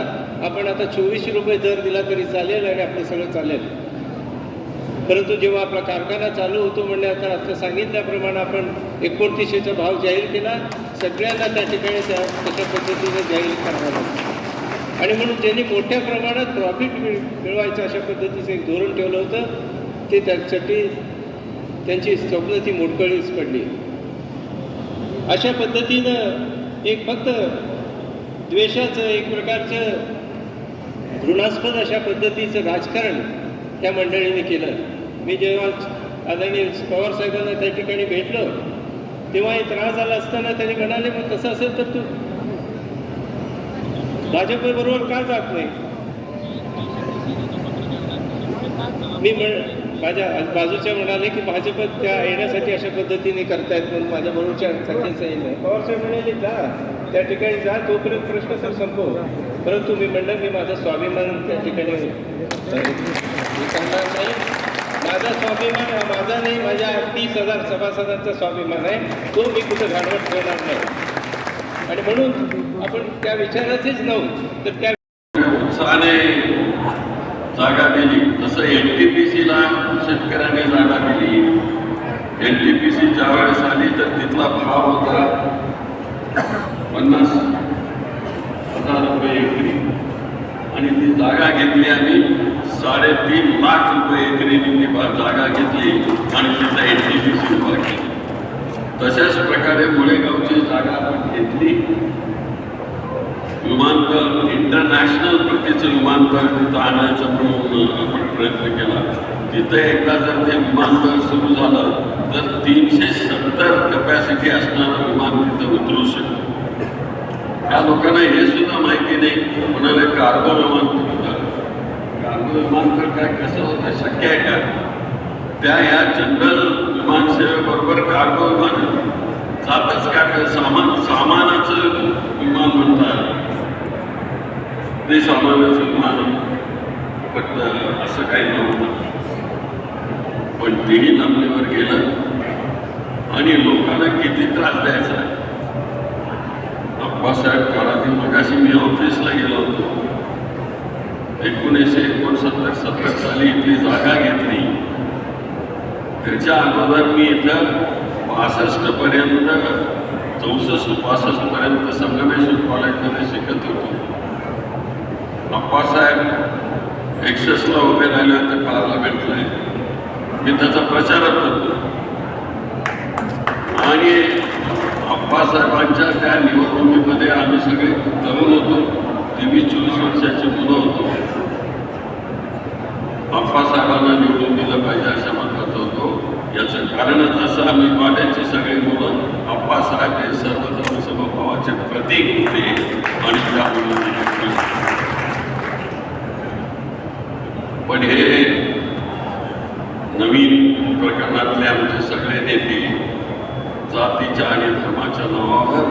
आपण आता 2400 रुपये दर दिला तरी चालेल आणि आपलं सगळं चालेल. परंतु जेव्हा आपला कारखाना चालू होतो म्हणजे आता सांगितल्याप्रमाणे आपण 2900चा भाव जाहीर केला. सगळ्यांना त्या ठिकाणी तशा पद्धतीने जाहीर करावा आणि म्हणून ज्यांनी मोठ्या प्रमाणात प्रॉफिट मिळवायचं अशा पद्धतीचं एक धोरण ठेवलं होतं ते त्यासाठी त्यांची स्वप्न ती मोडकळीच पडली. अशा पद्धतीनं एक फक्त द्वेषाचं एक प्रकारचं घृणास्पद अशा पद्धतीचं राजकारण त्या मंडळीने केलं. मी जेव्हा आदरणीय पवार साहेबांना त्या ठिकाणी भेटलो तेव्हा एक त्रास झाला असताना त्यांनी म्हणाले, मग तसं असेल तर तू भाजपबरोबर का जात नाही? मी माझ्या बाजूच्या म्हणाले की भाजप त्या येण्यासाठी अशा पद्धतीने करतायत म्हणून माझ्या बरोबरच्या सगळ्यांचं येईल नाही. पवार साहेब म्हणाले जा त्या ठिकाणी जा, तोपर्यंत प्रश्न तर संपव. परंतु मी म्हणलं मी माझा स्वाभिमान त्या ठिकाणी सांगणार नाही. माझा स्वाभिमान हा माझा नाही, माझ्या 30,000 सभासदांचा स्वाभिमान आहे, तो मी कुठं घालवत ठेवणार नाही. आणि म्हणून आपण त्या विचाराचेच नव्हतं तर त्या उत्साहाने जागा दिली. जसं NTPCला शेतकऱ्यांनी जागा दिली. NTPC ज्या वेळेस आली तर तिथला भाव होता 50 3.5 लाख रुपये एकरी जागा घेतली आणि तिथं NTPC उभा केली. तशाच प्रकारे मुळेगावची जागा आपण घेतली. विमानतळ इंटरनॅशनल प्रतीचं विमानतळ तिथं आणायचा म्हणून आपण प्रयत्न केला. तिथं एकदा जर ते विमानतळ सुरू झालं तर 370 कपॅसिटी असणारं विमान तिथं उतरू शकतं. त्या लोकांना हे सुद्धा माहिती नाही. म्हणाले कार्गो विमानतळ, कार्गो विमानतळ काय कसं होतं, शक्य आहे का? त्या या जनरल विमानसेवेबरोबर कार्गो विमान जातच का? सामानाचं विमान म्हणतात ते सामानाचं विमान, पण असं काही नव्हतं. पण तेही लांबणीवर गेलं आणि लोकांना किती त्रास द्यायचा. अप्पासाहेब काळातील मगाशी मी ऑफिसला गेलो होतो. 1969-70 साली इथली जागा घेतली. त्याच्या अगोदर मी इथं 65 पर्यंत 64-65 पर्यंत संगमेश्वर कॉलेजमध्ये शिकत होतो. अप्पासाहेब एक्सेसला उभे राहिले होते पार्लमेंटला. मी त्याचा प्रचारक होतो आणि अप्पासाहेबांच्या त्या निवडणुकीमध्ये आम्ही सगळे तरुण होतो. 23-24 वर्षाची मुलं होतो. अप्पासाहेबांना निवडून दिलं पाहिजे अशा मतात होतो. याचं कारणच असं, आम्ही कॉलेजची सगळी मुलं अप्पासाहेब हे सर्वधर्म समभावाचे प्रतीक होते आणि त्यामुळे. पण हे नवीन प्रकरणातले आमचे सगळे नेते जातीच्या आणि धर्माच्या नावावर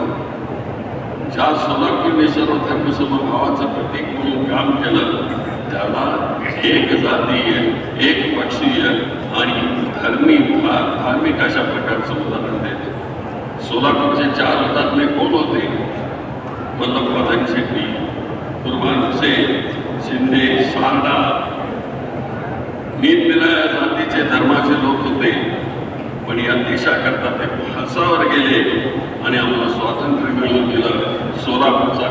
ज्या सोलापूरने सर्वधर्म समभावाचं प्रतीक म्हणून काम केलं, त्याला एक जातीय, एक पक्षीय आणि धार्मिक अशा प्रकारचं उदाहरण देते. सोलापूरचे 4 हुतात्मे कोण होते? वल्लभराव शेट्टी, कुर्बान हुसेन, शिंदे, सारडा. निरनिराळ्या जातीचे धर्माचे लोक होते, पण या देशाकरता ते फासावर गेले आणि आम्हाला स्वातंत्र्य मिळवून दिलं. सोलापूरचा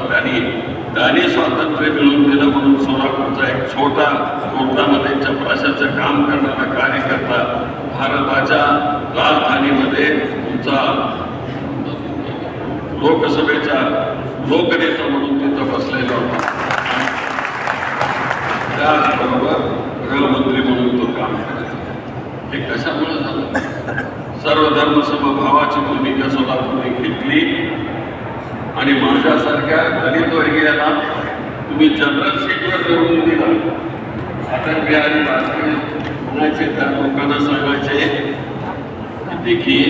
त्यांनी स्वातंत्र्य मिळवून दिलं म्हणून सोलापूरचा एक छोटा कोर्टामध्ये चपराशाचं काम करणारा कार्यकर्ता भारताच्या राजधानीमध्ये तुमचा लोकसभेचा लोकनेता म्हणून तिथं बसलेला होता. त्याचबरोबर गृहमंत्री म्हणून तो काम करायचा. हे कशामुळे झालं? सर्वधर्म समभावाची भूमिका सोलापूरने घेतली आणि माझ्यासारख्या दलित वर्गीयाला तुम्ही जनरल सीटवर निवडून दिला. अटल बिहारी वाजपेयी म्हणायचे, त्या लोकांना सांगायचे की देखिए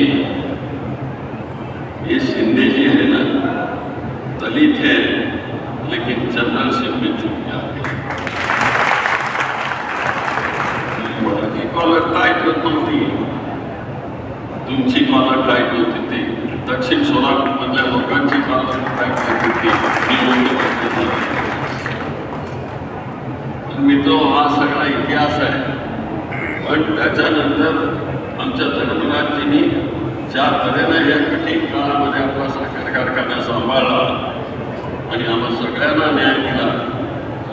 ये शिंदे जी है ना, दलित है लेकिन जनरल सीट में चुप जाते. माझी कॉलर टाईट होत नव्हती, तुमची कॉलर टाईट होती. ती दक्षिण सोलापूरमधल्या लोकांची कॉलर टाईट होती. मित्र, हा सगळा इतिहास आहे. पण त्याच्यानंतर आमच्या धर्मराजींनी ज्या तऱ्हेनं या कठीण काळामध्ये आपला साखर कारखाना सांभाळला आणि आम्हाला सगळ्यांना न्याय दिला.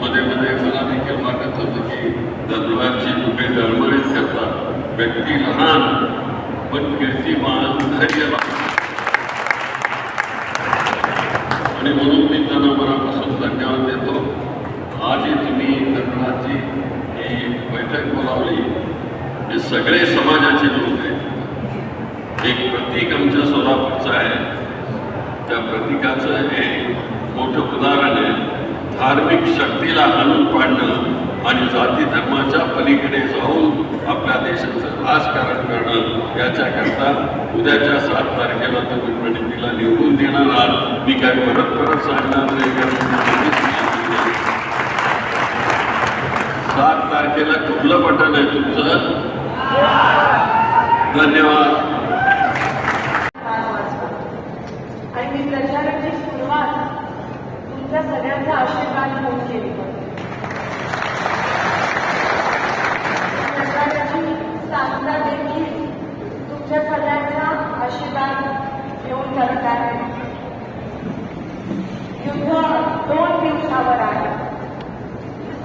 मध्ये मला देखील वाटत होतं की धर्मराजची कुठे डळमळीत करतात. व्यक्ती लहान पण कीर्तिमान, धैर्यवान, आणि म्हणून मी त्यांना मनापासून धन्यवाद देतो. आजही तुम्ही धर्मराजची ही बैठक बोलावली. हे सगळे समाजाचे लोक आहेत. एक प्रतीक आमच्या सोलापूरचं आहे. त्या प्रतीकाचं हे मोठं उदाहरण आहे. धार्मिक शक्तीला हाणून पाडणं आणि जाती धर्माच्या पलीकडे जाऊन आपल्या देशाचं राजकारण करणं, याच्याकरता उद्याच्या 7 तारखेला तुम्ही प्रणितीला निवडून देणार आहात. मी काय परत सांगणार नाही, कारण 7 तारखेला कुठलं बटन आहे तुमचं? धन्यवाद. आणि मी प्रचाराची सुरुवात तुमच्या सगळ्यांचा आशीर्वाद घेऊन केली होती. प्रचाराची सांगता देखील तुमच्या सगळ्यांचा आशीर्वाद घेऊन करत आहे. युद्ध 2 दिवसावर आहे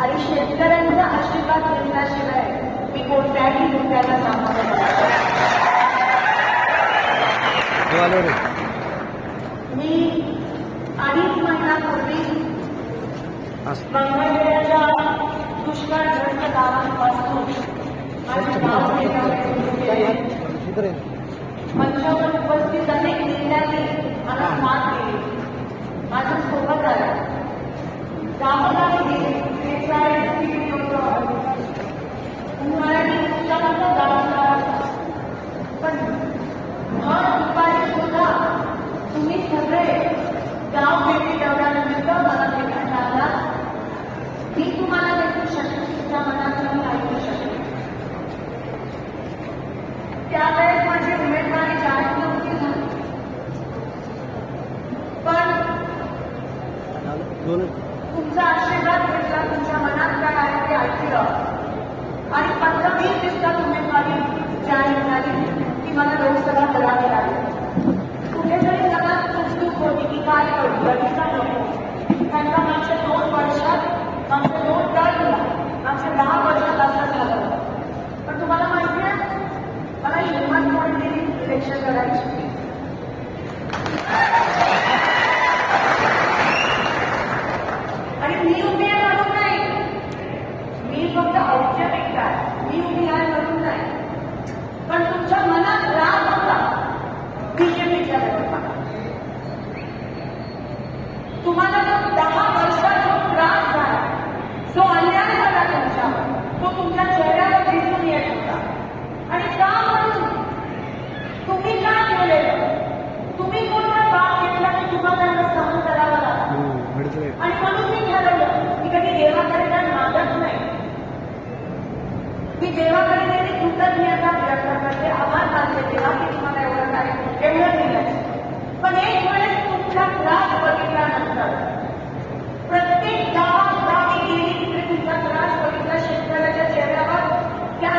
आणि शेतकऱ्यांचा आशीर्वाद घेतल्याशिवाय मी कोणत्याही मुद्द्याला सामोरं मी 2.5 महिन्यापूर्वी मंगळवेढ्याच्या दुष्काळग्रस्त गावांपासून माझे गाव मंचावर उपस्थित अनेक नेत्यांनी मला साथ दिली, माझ्या सोबत आला, गावाला गेले, 43 डिग्री होतं, उन्हाळ्याने उष्णता गावाला, पण भर दुपारी सुद्धा तुम्ही सगळे गाव भेटी दौऱ्यानिमित्त मला भेटायला आला. मी तुम्हाला भेटू शकते, तुमच्या मनात मी ऐकू शकते. त्यावेळेस माझी उमेदवारी जाहीर नव्हती झाली, पण तुमचा आशीर्वाद घेतला, तुमच्या मनात काय आहे ते ऐकलं आणि 15-20 दिवसात उमेदवारी जाहीर झाली की मला लोकसभा करावी लागली. कुठेतरी मनात चुकचूक होती की काय करू, लगेचा नको, त्यांना मागच्या 2 वर्षात, मागच्या 2 टर्मला, मागच्या 10 वर्षात असं झालं. पण तुम्हाला माहिती आहे, मला हिंमत कोण दिली इलेक्शन करायची? आणि मी उभी आहे म्हणून नाही, मी फक्त औपचारिक आहे, मी उभी आहे म्हणून नाही, पण तुमच्या मनात राग होता बीजेपीच्या विरोधात. तुम्हाला जो 10 वर्षात जो त्रास झाला, जो अन्याय झाला तुमच्यावर, तो तुमच्या चेहऱ्यावर दिसून येत होता. आणि का म्हणून तुम्ही का केलेलं? तुम्ही कोणता भाग घेतला की तुम्हाला याला सहन करावा लागला? आणि म्हणून मी ठरवलं की कधी देवाकडे काय मागत नाही, मी देवाकडे नेहमी कृतज्ञता व्यक्त करते, आभार मानते देवा की तुम्हाला एवढं काय एवढं दिलं. पण एक वेळेस तुमचा त्रास बघितल्यानंतर, प्रत्येक गावागावी गेली तिकडे तुमचा त्रास बघितला, शेतकऱ्याच्या चेहऱ्यावर त्या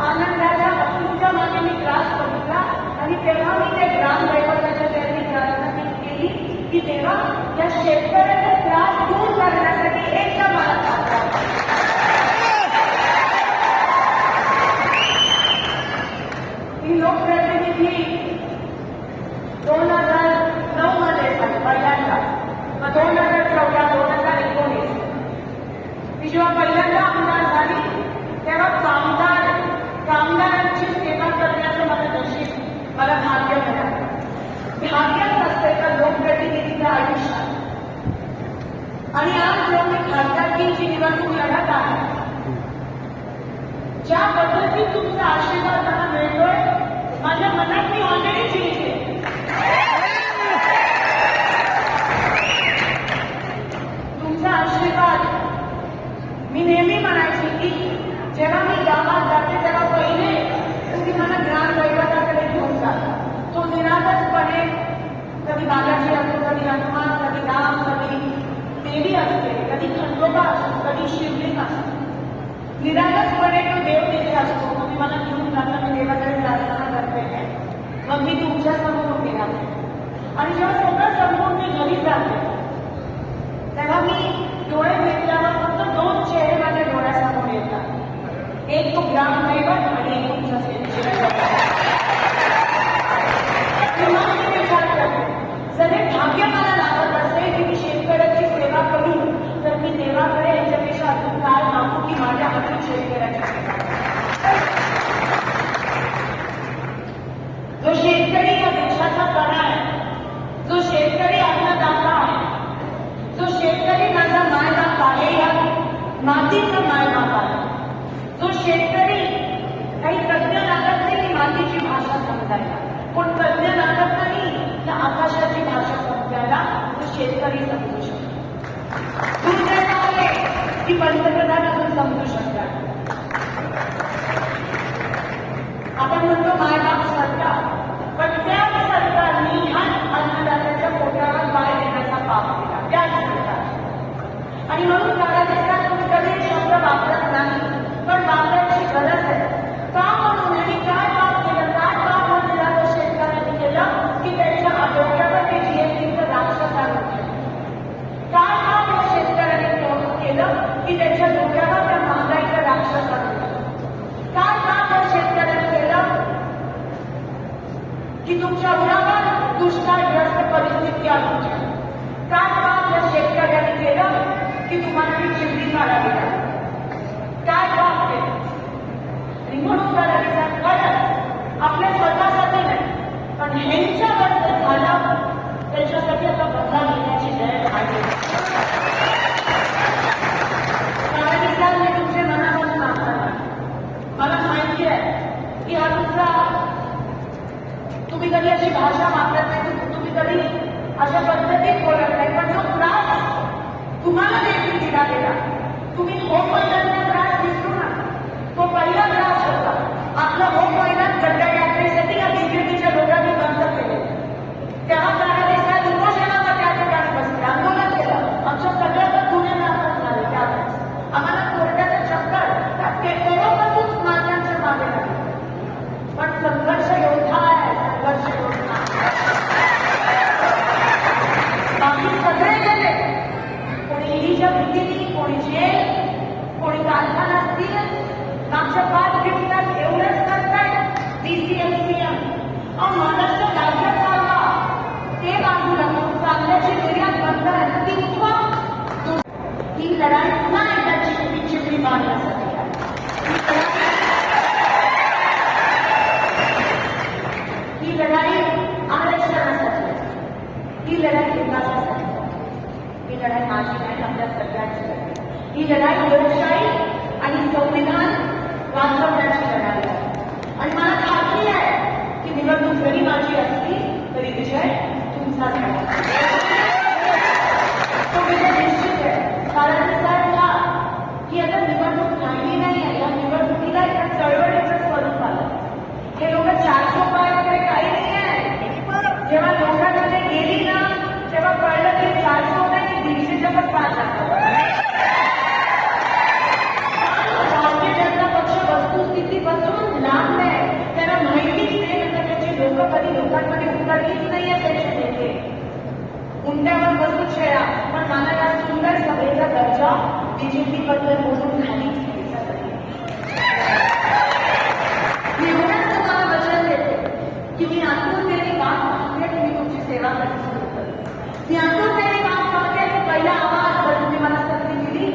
आनंदाच्या असूच्या मागे मी त्रास बघितला. आणि तेव्हा मी ते ग्रामदैवताच्या चेहऱ्याने प्रार्थना केली की देवा या शेतकऱ्याचा त्रास दूर करण्यासाठी एकदा मला त्रास. ही लोकप्रतिनिधी 2009 मध्ये झाली पहिल्यांदा, मग 2014, 2019 मी जेव्हा पहिल्यांदा आमदार झाली तेव्हा कामगारांची सेवा करण्याचं मला नशीब, मला भाग्य मिळालं. भाग्यच असते का लोकप्रतिनिधीचं आयुष्य. आणि आज जेव्हा मी खासदारकीची निवडणूक लढत आहे, ज्या पद्धतीत तुमचा आशीर्वाद मला मिळतोय, माझ्या मनात मी ऑलरेडी जिंकले. तुमचा आशीर्वाद, मी नेहमी म्हणायची की जेव्हा मी गावात जाते तेव्हा पहिले तुम्ही मला ग्रामदैवताकडे घेऊन जाता. तो निरागसपणे, कधी बालाजी असतो, कधी हनुमान, कधी राम, कधी देवी असते, कधी खंडोबा असतो, कधी शिवलिंग असतो. निरागसपणे तो देव तिथे असतो. तुम्ही मला घेऊन जाता, मी देवाकडे प्रार्थना करते, मग मी तुमच्या समोर उभी राहते. आणि जेव्हा सगळं संपून मी घरी जाते तेव्हा मी डोळे मिटल्यावर फक्त 2 चेहरे माझ्या डोळ्यासमोर येतात, एक तो ग्रामदैवत आणि एक तुमच्या शेतकऱ्याचा. मी विचार करते, जर हे भाग्य मला लागत असेल की मी शेतकऱ्याची सेवा करू, तर मी देवाकडे याच्यापेक्षा अजून काय मागू की माझ्या हातून शेतकऱ्याची सेवा. जो शेतकरी या देशाचा कणा आहे, जो शेतकरी अन्नदाता आहे, जो शेतकरी माझा मायबाप आहे, या मातीचा मायबाप आहे, जो शेतकरी काही तज्ञ लागत नाही मातीची भाषा समजायला, कोण तज्ञ लागत नाही त्या आकाशाची भाषा समजायला, तो शेतकरी समजू शकतो. दुर्दैव आहे की पंतप्रधान अजून समजू शकतात. आपण म्हणतो मायबाप सरकार, पण त्याच सरकारने ह्या अन्नदात्याच्या पोटावर पाय देण्याचा पाप केला, त्याच सरकार. आणि म्हणून काळानुसार तुम्ही कधी शब्द वापरत नाही, पण वापरायची गरज आहे. का म्हणून आणि काय पाप केलं, काय पाप म्हणून शेतकऱ्यांनी केलं की त्यांच्या आरोग्यावर ते जीएसटीचं राक्षस आणून. काय पाप या शेतकऱ्यांनी केलं की त्यांच्या की तुमच्या उरावर दुष्काळग्रस्त परिस्थिती आली. काय काम या शेतकऱ्यांनी केलं की तुम्हाला ती चिमणी काढावी लागली? काय काम केलं? आणि म्हणून फडणवीस खरंच आपल्या स्वतःसाठी नाही, पण ह्यांच्यावर जर झालं त्याच्यासाठी आता बदला घेण्याची वेळ आली. फडणवीसांनी तुमचे मनापासून आभार. मला माहिती आहे की हा तुमचा, तुम्ही कधी अशी भाषा वापरत नाही, तुम्ही कधी अशा पद्धतीत बोलत नाही, पण जो त्रास तुम्हाला देखील दिला गेला, तुम्ही होम मैदानचा त्रास विसरू नका. तो पहिला त्रास होता. आपलं होम मैदान गड्डा यात्रेसाठी या बीजेपीच्या लोकांनी बंद केले. तेव्हा फडणवीस उपोषणावर त्या ठिकाणी बसले, आंदोलन केलं. आमच्या सगळ्यांना गुन्हे दाखल झाले. त्यावेळेस आम्हाला कोर्टाचा चक्कर तेव्हापासून मान्यांच्या मागे लागले. पण संघर्ष योद्धा आहे, संघर्ष योद्धा. बाकी सगळे गेले, कोणी ईडीच्या भीतीने, कोणी जेल, कोणी कारखाना असतील. मागच्या 5 दिवसात एवढंच करताय DCMCM. महाराष्ट्र राज्य चालवा ते बाजूला कांद्याची निर्यात बंद आहे ती उठवा. ही लढाई पुन्हा एकदा चिपळी मारण्यासाठी आहे. ही लढाई आरक्षणासाठी, ही लढाई विकासासाठी, ही लढाई माझी नाही, आपल्या सगळ्यांची लढाई. ही लढाई लोकशाही आणि संविधान वाचवण्याची लढाई आहे. आणि मला खात्री आहे की निवडणूक जरी माझी असली तरी विजय तुमचाच आहे. तो विजय निश्चित आहे. कारण साहेबला की आता निवडणूक राहिली नाही आहे. या निवडणुकीला एका चळवळीचं स्वरूप आलं. हे लोक 400 पार वगैरे काही नाही आहे. जेव्हा लोकांमध्ये गेली ना तेव्हा कळलं की 400 नाही 150च्या पण पार लागतात. भारतीय जनता पक्ष वस्तुस्थितीपासून लांब आहे. त्यांना माहितीच नाही. नंतर त्याची लोक कधी लोकांमध्ये उतरलीच नाहीये. त्याचे नेते उंट्यावर बसून शेळा. पण मला या सुंदर सभेचा दर्जा बीजेपी बद्दल बोलून खालीच घ्यायचा नाही. मी एवढंच तुम्हाला वचन देते की मी आतुरतेने काम पाहते की मी तुमची सेवा करणे सुरू करते. मी आतुरतेने काम पाहते की पहिला आवाज जर तुम्ही मला संधी दिली,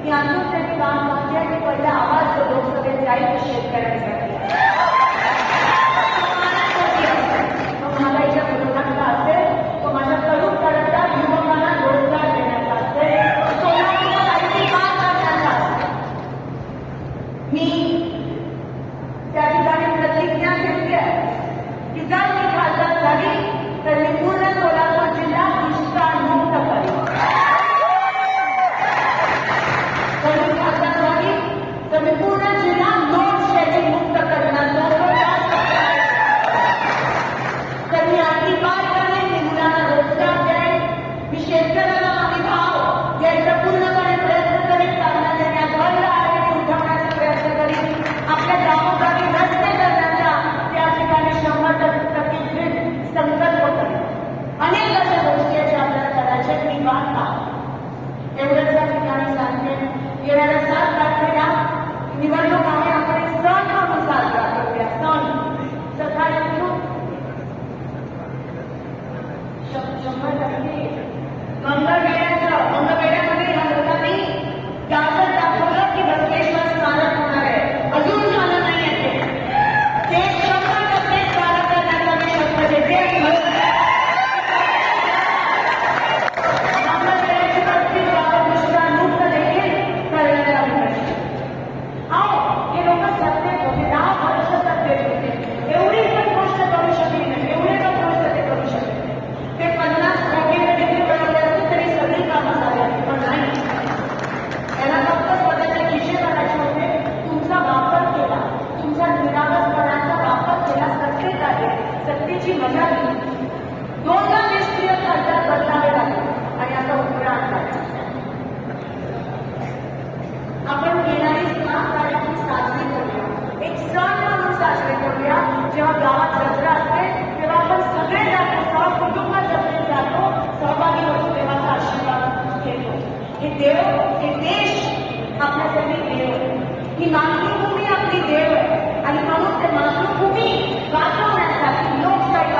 मी आतुरतेने काम पाहते की पहिला आवाज जो लोकसभेत जाईल तो शेतकऱ्यांसाठी. तो महागाईच्या विरोधातला असेल, तो माझ्या तरुण करता युवकांना रोजगार देण्याचा असेल, सोलापूरला IT पार करण्याचा असेल. मी त्या ठिकाणी प्रतिज्ञा घेतली आहे की जर मी खासदार झाली तर मी पूर्ण सोलापूर जिल्हा दुष्काळ मुक्त करेन. जर मी खासदार झाली तर मी पूर्ण जिल्हा लोड शेडिंग मुक्त करणार. तर मी IT पार करेन, मी मुलांना रोजगार देईन, मी शेतकऱ्यांना हमी भाव द्यायचा पूर्णपणे प्रयत्न करेन. कांदा भरला आहे उठवण्याचा प्रयत्न करेन. आपल्या गावोगावी रस्ते करण्याचा त्या ठिकाणी 100% संकल्प करेन. अनेक अशा गोष्टी ज्या आपल्याला करायच्या मी वाट पाहतो. एवढंच या ठिकाणी सांगते. येणाऱ्या 7 तारखेला निवडणूक आहे. आपण एक सण म्हणून साजरा करूया. सण सकाळी उठून 100% मंगळवेढ्यामध्ये या लोकांनी गाजर दाखवलं की बसवेश्वर स्मारक होणार आहे. अजून झालं नाही आहे ते 100% स्मारक करण्याचा मी शपथ घेते. मंगळवेढ्याची वस्ती दुष्काळ मुक्त देखील करण्याचा प्रश्न. हे लोक सत्तेत होते, 10 वर्ष सत्तेत होते. एवढी पण गोष्ट करू शकली नाही, एवढे पण गोष्ट ते करू शकले. ते 50 कोटी देखील बनवले असते तरी सगळी कामं झाली असती. पण नाही, त्याला फक्त स्वतःचे खिशे भरायचे होते. तुमचा वापर केला, तुमचा निरागसपणाचा वापर केला. सत्तेत आले, सत्तेची मजा दिली. 2दा निष्क्रिय खासदार बदलावे लागले आणि आता उपरा आणला. आपण येणारी 7 तारखेची साजरी करूया, एक सण म्हणून साजरी करूया. जेव्हा गावात जत्रा असते तेव्हा आपण सगळे जातो, सहकुटुंब जत्रेत जातो, सहभागी होतो, देवाचा आशीर्वाद घेतो. हे देव, हे देश आपल्यासाठी देव आहे. ही मातृभूमी आपली देव आहे. आणि म्हणून ते मातृभूमी वाचवण्यासाठी लोकशाही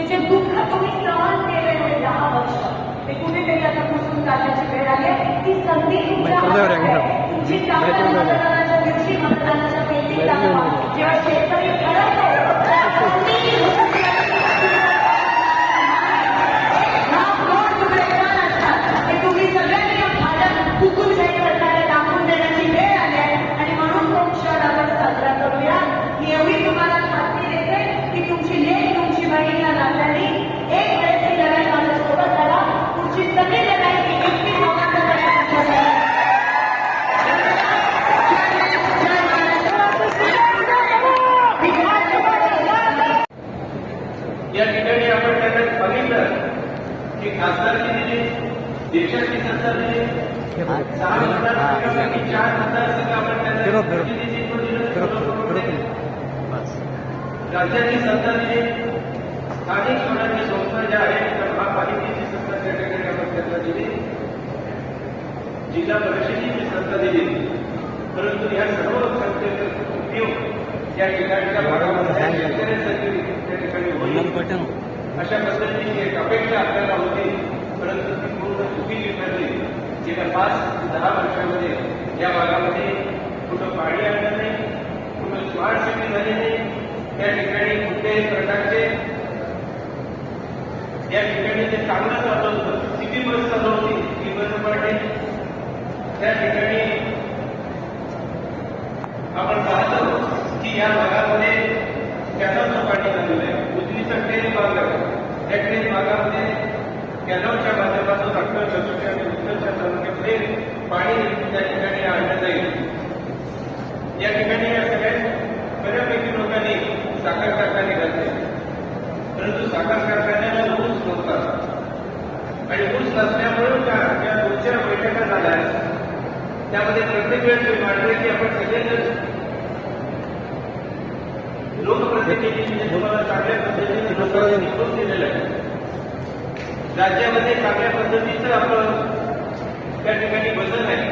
जे दुःख तुम्ही सहन केले हे 10 वर्ष ते कुठेतरी आता पुसून काढण्याची वेळ आली आहे. ती संधी तुमच्या हातात आहे. तुमची ताकद मतदानाच्या दिवशी मतदानाच्या पेटीत दाखवा. जेव्हा शेतकरी ठरवतो तेव्हा तुम्ही तुम्ही सगळ्यांनी भारत फुकून जाईल सरकारला दाखवून देण्याची वेळ आली आहे. आणि म्हणून तो क्षण आपण साजरा करूया. मी एवढी तुम्हाला खात्री देते की तुमची लेक तुमची बहीण या नात्याने एक वेळेस ही लढाई माझ्यासोबत करा. तुमची सगळी लढाई ही एकटी समाप्त करण्यासाठी या ठिकाणी आपण त्याच्यात बघितलं की खासदारची दिली, देशाची सत्ता दिली, 6 मतदारसंघापैकी 4 मतदारसंघ आपण त्यांना प्रतिनिधित्व दिलं, राज्याची सत्ता दिली, स्थानिक स्वराज्य संस्था ज्या आहेत त्या महापालिकेची सत्ता त्या ठिकाणी आपण त्यांना दिली, जिल्हा परिषदेची सत्ता दिली. परंतु या सर्व सत्तेचा उपयोग या ठिकाणच्या भागामध्ये शेतकऱ्यांसाठी त्या ठिकाणी होईल अशा पद्धतीची एक अपेक्षा आपल्याला होती. परंतु ती पूर्ण चुकीची ठरली. गेल्या 5-10 वर्षामध्ये या भागामध्ये कुठं पाणी आलं नाही, कुठं स्मार्ट सिटी झाली नाही. त्या ठिकाणी कुठल्याही प्रकारचे या ठिकाणी जे चांगलं चालू होतं, सिटी बस चालू होती, ती बंद पडली. त्या ठिकाणी आपण पाहतो की या भागामध्ये कॅनलचं पाणी झालेलं आहे. उजनीचा ट्रेन भाग आहे. त्या ट्रेन भागामध्ये कॅनलच्या माध्यमातून अक्कल सचोटी आणि उत्तरच्या तालुक्यामध्ये पाणी त्या ठिकाणी आणलं जाईल. या ठिकाणी या सगळ्या बऱ्यापैकी लोकांनी साखर कारखाने घातले. परंतु साखर कारखान्याला ऊस नव्हता आणि ऊस नसल्यामुळे ज्या 2-4 बैठका झाल्या त्यामध्ये प्रत्येक वेळेस मांडले की आपण सगळेजण लोकप्रतिनिधींनी तुम्हाला चांगल्या पद्धतीने लोकांनी निवडून दिलेलं आहे. राज्यामध्ये चांगल्या पद्धतीचं आपलं त्या ठिकाणी वजन आहे.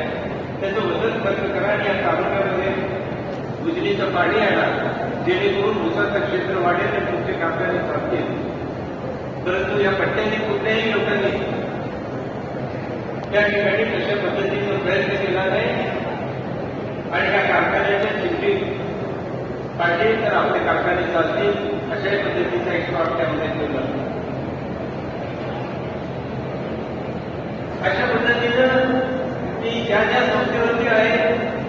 त्याचं वजन खर्च करा आणि या तालुक्यामध्ये उजनीचं पाणी आणा, जेणेकरून ऊसाचं क्षेत्र वाढेल आणि तुमचे कारखाने चालतील. परंतु या पट्ट्याने कुठल्याही लोकांनी त्या ठिकाणी तशा पद्धतीचा प्रयत्न केला नाही आणि या कारखान्याच्या चिठ्ठीत पाहिजे तर आपले कारखाने चालतील अशाही पद्धतीचा एक स्वार्थ त्यामध्ये ठेवला. अशा पद्धतीनं ती ज्या ज्या संस्थेवरती आहे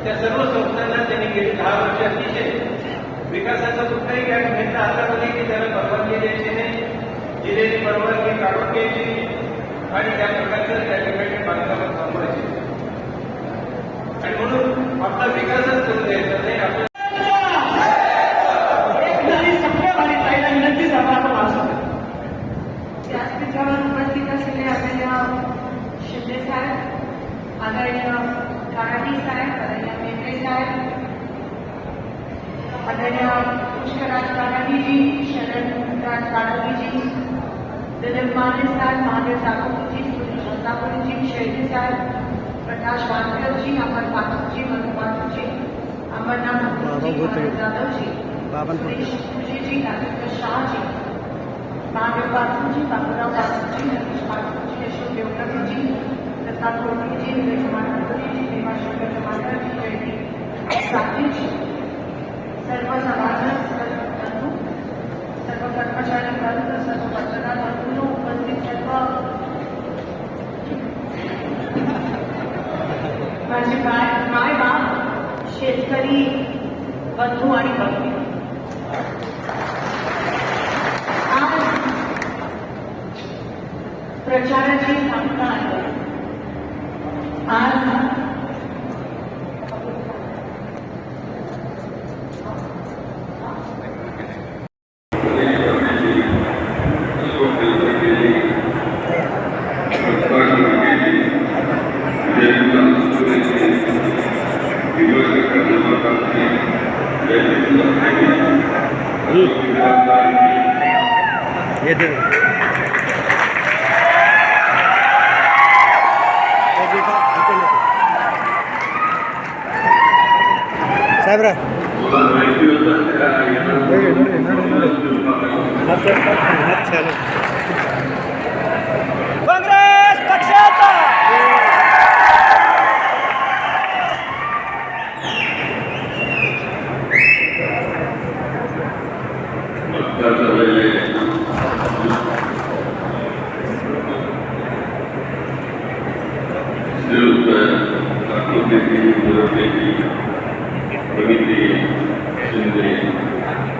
त्या सर्व संस्थांना त्यांनी गेली 10 वर्ष अतिशय विकासाचा कुठलाही गॅप घेतला हातामध्ये की त्याला परवानगी द्यायची नाही, दिलेली परवानगी काढून घ्यायची आणि त्या प्रकारचं त्या ठिकाणी बांधकामात थांबवायचे. आणि म्हणून आपला विकासच करून द्यायचा नाही. आपल्या व्यासपीठावर उपस्थित असलेले आपल्याला शिंदे साहेब, आदरणीय काराडी साहेब, आदरणीय मेत्रे साहेब, आदरणीय पुष्कराज काराडीजी, शरणराज काराडीजी, दिलीप माने साहेब, महादेव ठाकूरजी, सुनील रसापुरीजी, शैली साहेब, प्रकाश वानकरजी, अमर पाठकजी, मनु पाठकजी, अमरनाथ जाधवजी, सुरेश पूजेजी, राजेंद्र शाहजी, महादेव पाठकजी, बाबूराव पाठकजी, नरेश पाठकजी, यशोद देवकरजी, दत्ता कोटकीजी, विजय मांडवजीजी, देवाशंकर मांडवजी, जयंती साठीजी, सर्व सभासद, सर्व बंधू, सर्व कर्मचारी वर्ग, सर्व पत्रकार बंधूंनो, उपस्थित सर्व माझे माय बाप, शेतकरी बंधू आणि भगिनी, आज प्रचाराची सांगता आहे. आज साहेबरा मला माहिती होतं त्या काँग्रेस पक्षाचा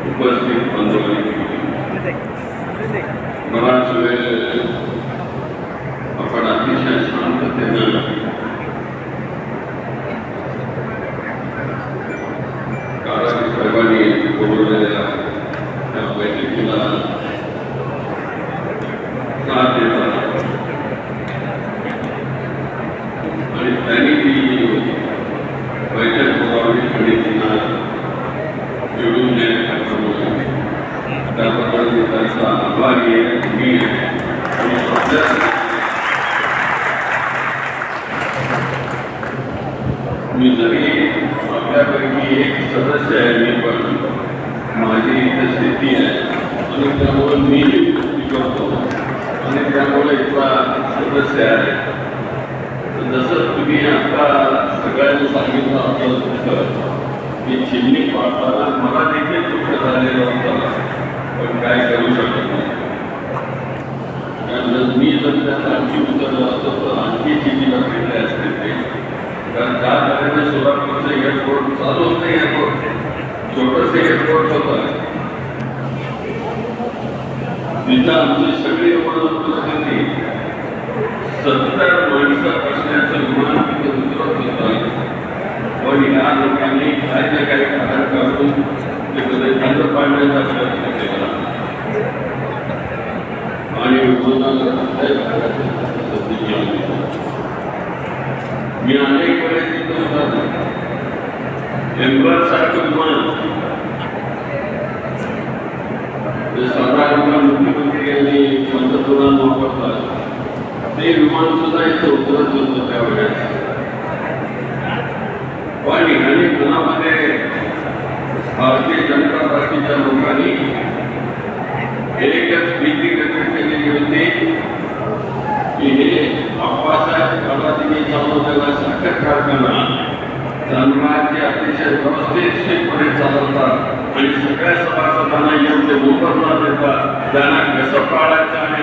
उपस्थित बराच वेळ आपण अतिशय शांततेनं काळाची साहेबांनी बोलवलेल्या त्या बैठकीला साथ देतात आणि त्यांनी ती बैठक बोलावली आणि तिला निवडून देण्याप्रमाणे त्याबद्दल मी त्यांचा आभारी आहे. मी जरी आपल्यापैकी एक सदस्य आहे, मी पण माझी इथं स्थिती आहे आणि त्यामुळे मी करतो आणि त्यामुळे इथला सदस्य आहे. जसं तुम्ही आता सगळ्यांनी सांगितलं आपलं दुःख की चिमणी पाडताना मला देखील दुःख झालेलं होतं, पण काय करू शकत नाही. कारण मी जर त्यात आणखी उतरलं असतं तर आणखी चिमणीला फिरले असते ते. कारण त्या तऱ्हेने सोलापूरचं एअरपोर्ट चालू होतं, एअरपोर्ट छोटंसं एअरपोर्ट होतं तिथं आमची सगळी उपस्थिती 70 माणसं बसण्याचं विमान तिथे उतरत होतं. पण या लोकांनी काही ना काही कारण काढून ते बंद पाडण्याचा प्रयत्न केला आणि मी अनेक वेळेस तिथं होता. एम्बरसारखं विमान साधारणतः मुख्यमंत्री यांनी पंतप्रधान वापरतात ते विमान सुद्धा इथं उतरत होतं त्यावेळेस. पण आणि मनामध्ये भारतीय जनता पार्टीच्या लोकांनी एकच भीती व्यक्त केलेली होती की हे आप्पासाहेब काळाजी चालवलेला साखर कारखाना धर्माचे अतिशय व्यवस्थितपणे चालवतात आणि सगळ्या सभासदांना योग्य मोबदला देतात, त्यांना कसं पाळायचं आणि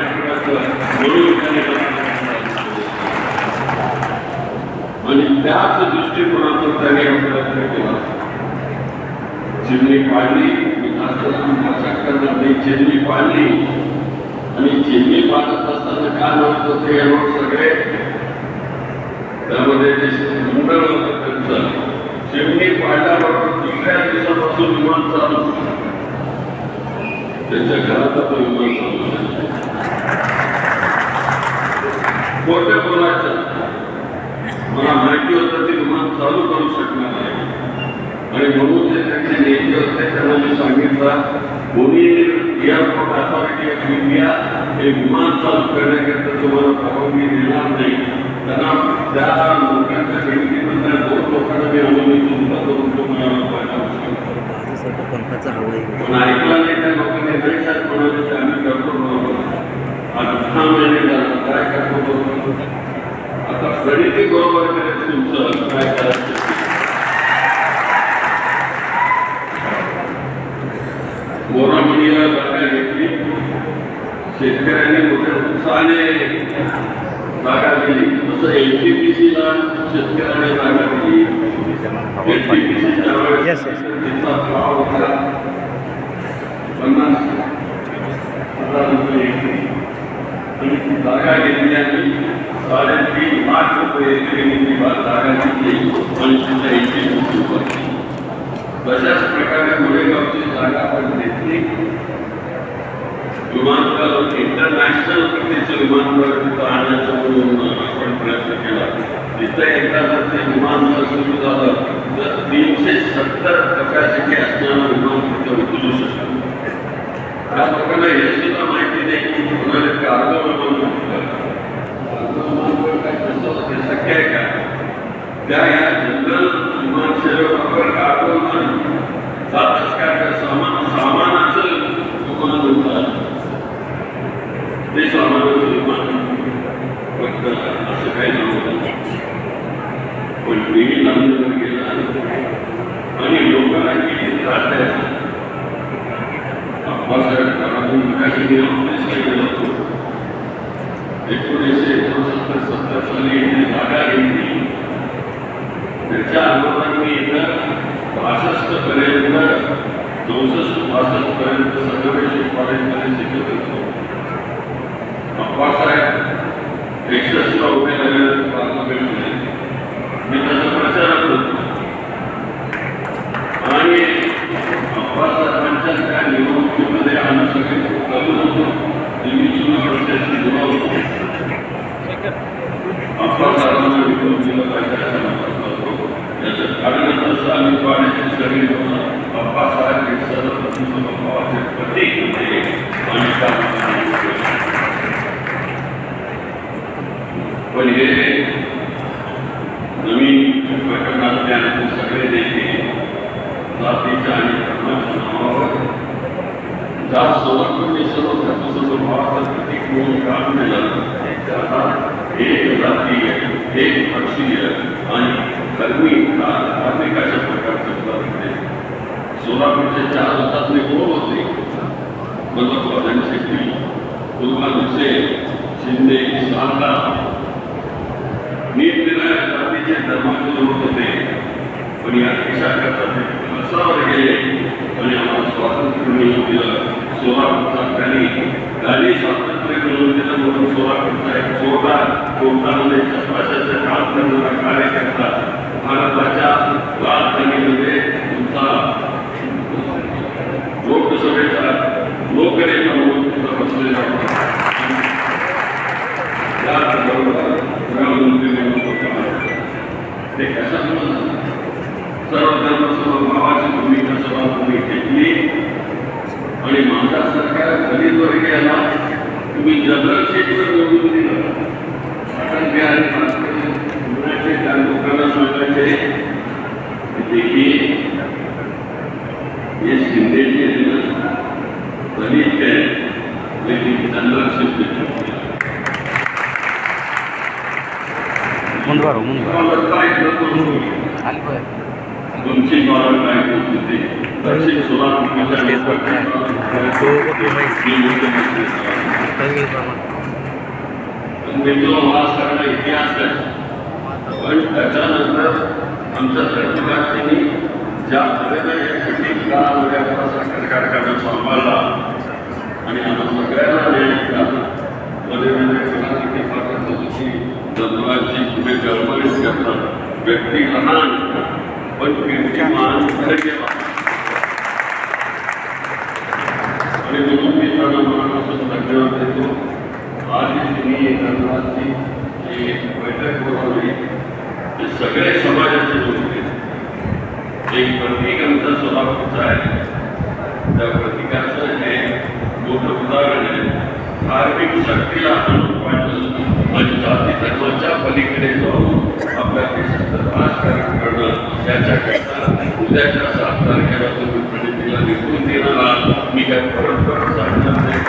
म्हणून त्यांनी आणि त्याच दृष्टिकोनातून त्यांनी प्रयत्न केला. चिमणी पाडली, चिमणी पाडली आणि चिमणी पाडत असताना काय म्हणत होते हे लोक सगळे त्यामध्ये जे मंडळ होतं त्यांचं चिमणी पाडल्याबरोबर दुसऱ्या दिवसापासून विमान चालू त्यांच्या घरात आपण विमान चालू खोटं बोलायचं. मला माहिती होतं ते विमान चालू करू शकणार नाही आणि म्हणून जे त्यांचे नेते होते त्यांना मी सांगितलं कोणी एअरपोर्ट अथॉरिटी ऑफ इंडिया हे विमान चालू करण्याकरता तुम्हाला परवानगी देणार नाही. त्यांना त्या लोकांच्या गणतीमधल्या 2 लोकांना मी अनुमती करून तुम्हाला पण ऐकला नाही. त्या लोकांनी देशात म्हणाले आम्ही करतो बरोबर. आज 6 महिने झाले काय करतो बरोबर. आता गणिती बरोबर करायचं तुमचं काय करायचं. मोरामुलीला जागा घेतली, शेतकऱ्यांनी मोठ्या उत्साहाने जागा दिली. तसं NTPCला शेतकऱ्याने जागा दिली. NTPCच्या वेळेस तिचा भाव होता 50,000 रुपये आणि ती जागा घेतली आणि 3.5 लाख रुपये ती जागा घेतली आणि तिचा NTPC उभारली. तशाच प्रकारे मुळेगावची जागा आपण घेतली. विमानतळ इंटरनॅशनल प्रतीचं विमानतळ तिथं आणण्याचा म्हणून आपण प्रयत्न केला. तिथं एकदा जर ते विमानतळ सुरू झालं तर 370 कपॅसिटी असणारं विमान तिथं उतरू शकतं. त्या लोकांना हे सुद्धा माहिती नाही की कोणाला कार्गो विमान काय हे शक्य आहे का. त्या या जनरल विमान सेवेबरोबर कार्गो विमान बाबासाहेब ठाकरे विकासाने ऑफिसला गेलो होतो. 1969-70 साली इथे जागा घेतली. त्याच्या अगोदर मी इथं 65 पर्यंत 64-65 पर्यंत संगमेश्वर कॉलेजमध्ये शिकत होतो. बाबासाहेब 61 उभे झाले पार्लमेंटमध्ये. मी त्याचा प्रचारक होतो आणि बाबासाहेबांच्या त्या निवडणुकीमध्ये आम्ही सगळे करून होतो. 24 वर्षाची जुना होतो. बाबासाहेबांना विरोध दिला पाहिजे असं म्हणत होतो. याचं कारण असं आम्ही पाण्याची सगळी बाबासाहेब हे सर्वप्रथम भावाचे प्रतीक होते आणि पण हे नवीन प्रकरणातले आमचे सगळे नेते जातीच्या आणि धर्माच्या नावावर जात संरक्षण सर्व भावाचं प्रतीक म्हणून काम केलं. एक जाती एक पक्षीय आणि धार्मिक अशा प्रकारचे होते. सोलापूरच्या 4 हुतात्मे कोण होते? मल्लप्रधान शेट्टी, कुलमान हुसेन, शिंदे, सांगा निरनिराळ्या जातीचे धर्माचे लोक होते. पण या देशाकरता ते कसावर गेले आणि आम्हाला स्वातंत्र्य मिळवून दिलं. सोलापूरचा गाणी स्वातंत्र्य मिळवून दिलं म्हणून सोलापूरचा एक जोरदार कोर्टामध्ये चपराशाचं काम करणारा कार्यकर्ता भारताच्या राजधानीमध्ये तुमचा लोकसभेचा लोकनेता म्हणून बसलेला होता. त्याचबरोबर गृहमंत्री म्हणून ते कशामुळे सर्व धर्म सर्व भावाची भूमिका सभागृही घेतली आणि माझ्यासारख्या दलित वर्गीयाला तुम्ही जनरल सीटवर निवडून दिलं. अटल बिहारी वाजपेयी त्या लोकांना सांगायचे देखिए ये शिंदे जी दलित है लेकिन जनरल सीट तुमची बारा काय होती दक्षिण सोलापूरच्या महाराष्ट्राचा इतिहास आहे. पण त्याच्यानंतर आमच्या सरकारने ज्या तऱ्हेने या कठीण काळामध्ये आपला साखर कारखाना सांभाळला आणि आम्हाला सगळ्यांना न्याय दिला. मध्ये किती प्रकारची जन्माची पुढे गडबडीत करतात. व्यक्ती लहान पण कीर्तिमान आणि म्हणून मी त्यांना मनापासून धन्यवाद देतो. आज तुम्ही धन्यवादची जी बैठक बोलावली ते सगळे समाजाचे लोक आहेत. एक प्रतीक आमचा सोलापूरचा आहे. त्या प्रतीकाचं हे मोठं उदाहरण आहे. धार्मिक शक्तीला आणून पाहिजे आणि जाती धर्माच्या पलीकडे जाऊन आपल्या देशाचं राजकारण करणं याच्याकरता उद्याच्या 7 तारखेला तुम्ही प्रणितीला निवडून देणारा मी काय परत सांगणार नाही.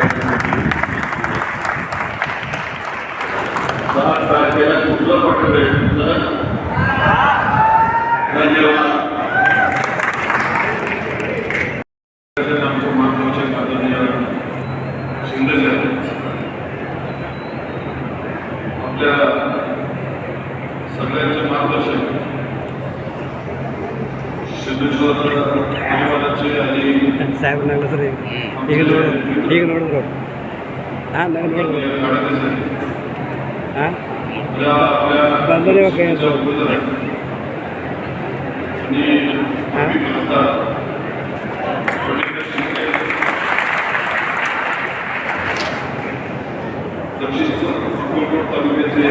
7 तारखेला कुठलं पटलं आहे तुमचं? धन्यवाद. आमच्या महत्वाचे आदरणीय शिंदे साहेब आपल्या सगळ्यांचे मार्गदर्शन सिद्धेश्वर परिवाराचे आणि साहेब लागलं सर एक नोड हां हां बंद काय दक्षिण अकोलकोट तालुक्याचे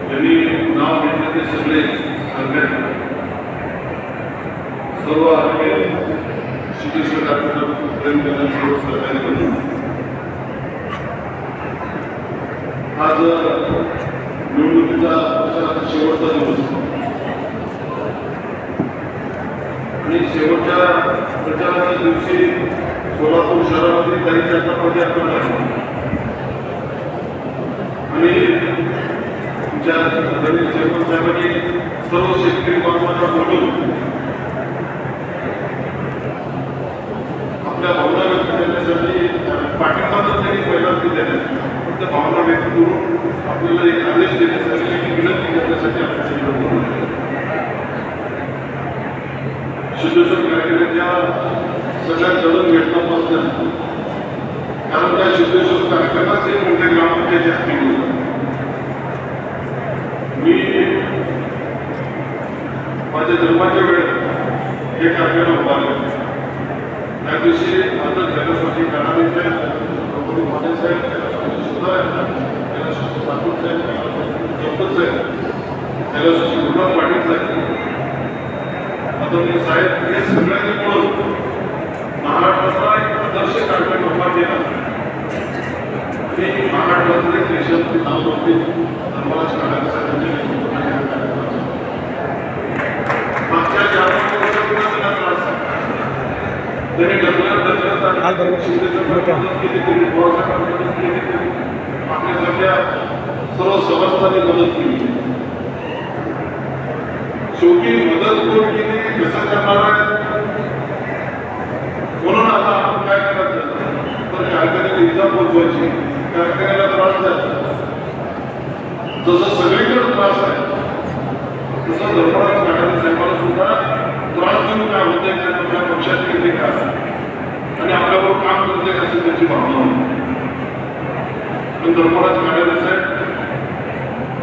त्यांनी नाव घेतलं ते सगळे सांगण्यात सर्व आरोग्य सिद्धेश्वर डॉक्टर प्रेम करणं सर्व सहकार्य. आज निवडणुकीचा प्रचाराचा शेवटचा दिवस आणि शेवटच्या प्रचाराच्या दिवशी सोलापूर शहरामध्ये काही जनता पदयात्रा झाली आणि आमच्या आदरणीय चेअरमन साहेबांनी सर्व शेतकरी बांधवांना बोलून आपल्या भावना व्यक्त करण्यासाठी पाठिंबा तर त्यांनी पहिलाच दिलेला आहे, पण त्या भावना व्यक्त करून आपल्याला एक आदेश देण्यासाठी एक विनंती करण्यासाठी आपल्याला सिद्धेश्वर कारखान्याच्या सगळ्या जडून भेटण्यापासून, कारण त्या सिद्धेश्वर कारखानाच एक मोठे ग्रामपंचायती असतील. मी माझ्या जन्माच्या वेळेत हे कारखाना उभारले. त्या दिवशी आता जलस्वाती कानाडे साहेब, माने साहेब, सुद्धा सातूर साहेब, जगपत साहेब, जलस्वाती गुरुनाथ पाटील साहेब, आदरणीय साहेब, हे सगळ्यांनी मिळून महाराष्ट्राचा एक आदर्श कारखाना उभा केला. आणि महाराष्ट्रातले देशात नाव नव्हते धर्मराज कानाडे साहेबांच्या मागच्या 4 वर्षापूर्वी त्यांना त्रास झाला. त्यांनी आपल्यासारख्या सर्व संस्थांनी मदत केली. शेवटी मदत कोण केली, कसं करणार आहे, म्हणून आता आपण काय करायचं तर कारखान्याला इजा पोचवायची, कारखान्याला त्रास द्यायचा. जसं सगळीकडे त्रास आहे तसं धर्मराज कानाडे साहेबांना सुद्धा त्रास देऊन काय होते, आपल्या पक्षात येते का आणि आपल्याबरोबर काम करते का अशी त्याची भावना होती. पण धर्मराज कानाडे साहेब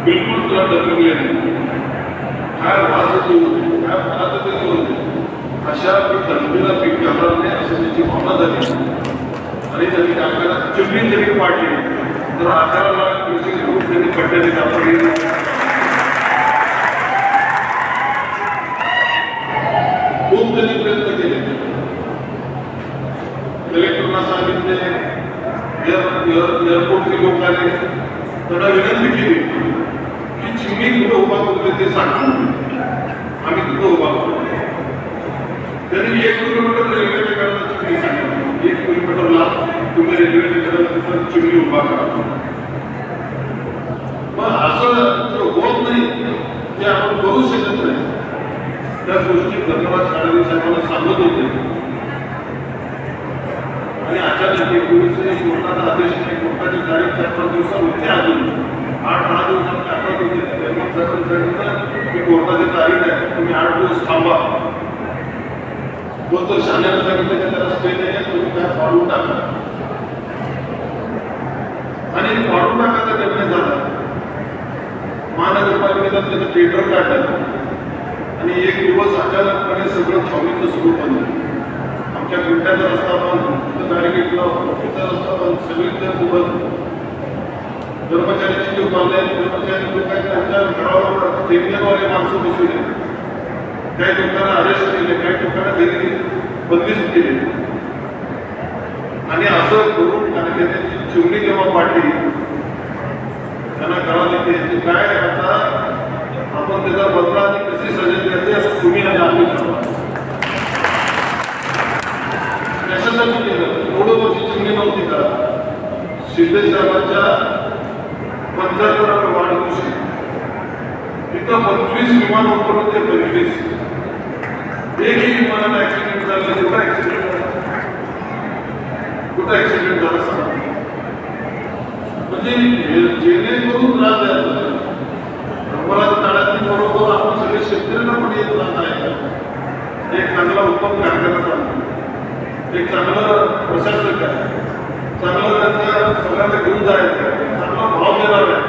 बिलकुल तुला दखलले नाही. काय वाजत होते, काय फरात होते, अशा धर्मीला पीक घालणार नाही असं त्याची भावना झाली. आणि त्यांनी आपल्याला चिमणी जरी पाडली तर 11 लाख कृषी ग्रुप त्यांनी पडलेले आपण खूप त्यांनी प्रयत्न केले. कलेक्टरना सांगितले, एअरपोर्टचे लोक आले, त्यांना विनंती केली की चिमणी कुठं उभा करते ते सांगा, आम्ही कुठं उभा करतो. त्यांनी 1 किलोमीटर रेल्वेच्या कडेला चिमणी सांगितली, 1 किलोमीटरला तुम्ही रेल्वेच्या कडेला चिमणी उभा करा. मग असं होत नाही ते आपण करू शकत नाही. त्या गोष्टी धर्मराज कानाडे साहेबांना सांगत होते आणि अचानक 19 कोर्टाचा आदेश नाही. कोर्टाची तारीख 4-5 दिवसात होते, अजून 8-10 दिवसात काढत होते. की कोर्टाची तारीख आहे, तुम्ही 8 दिवस थांबा. तो तर शाण्याला सांगितलं की त्याला स्टे नाही, तुम्ही काय पाडून टाका आणि पाडून टाकायचा निर्णय झाला. महानगरपालिकेचा त्याचं टेंडर काढलं आणि 1 दिवस अचानकपणे सगळं छावणीचं सुरू झालं. आमच्या गुंट्याचा रस्ता बंद, बॅरिकेडला ऑफिसचा रस्ता बंद, सगळीकडे बंद. कर्मचाऱ्यांची लोक आले, कर्मचारी लोक आहेत त्यांच्या घरावर टेकलेवाले माणसं बसवले, काही लोकांना अरेस्ट केले, काही लोकांना घरी बंदिस्त केले. आणि असं करून कारखान्याची चिमणी जेव्हा पाडली त्यांना कळालं की याची काय आता आपण त्याचा बदला आणि कशी सजा द्यायची असं तुम्ही आणि आम्ही ठरवा. कशासाठी केलं, एवढं वर्षी चिमणी नव्हती का. शिंदे साहेबांच्या 75 वाढदिवशी तिथं 25 विमान वापरलं, ते 25 एकही विमानाला ऍक्सिडेंट झालं. कुठं ऍक्सिडेंट झाला, कुठं ऍक्सिडेंट झाला सांगा. म्हणजे जेणेकरून त्रास द्यायचा. धर्मराज कानाडे बरोबर आपण सगळे शेतकऱ्यांना पण येत नाही. एक चांगला उत्तम कारखाना चालतो, एक चांगलं प्रशासक आहे, चांगलं त्यांच्या सगळ्यांना घेऊन जायचं, चांगला भाव देणार आहे.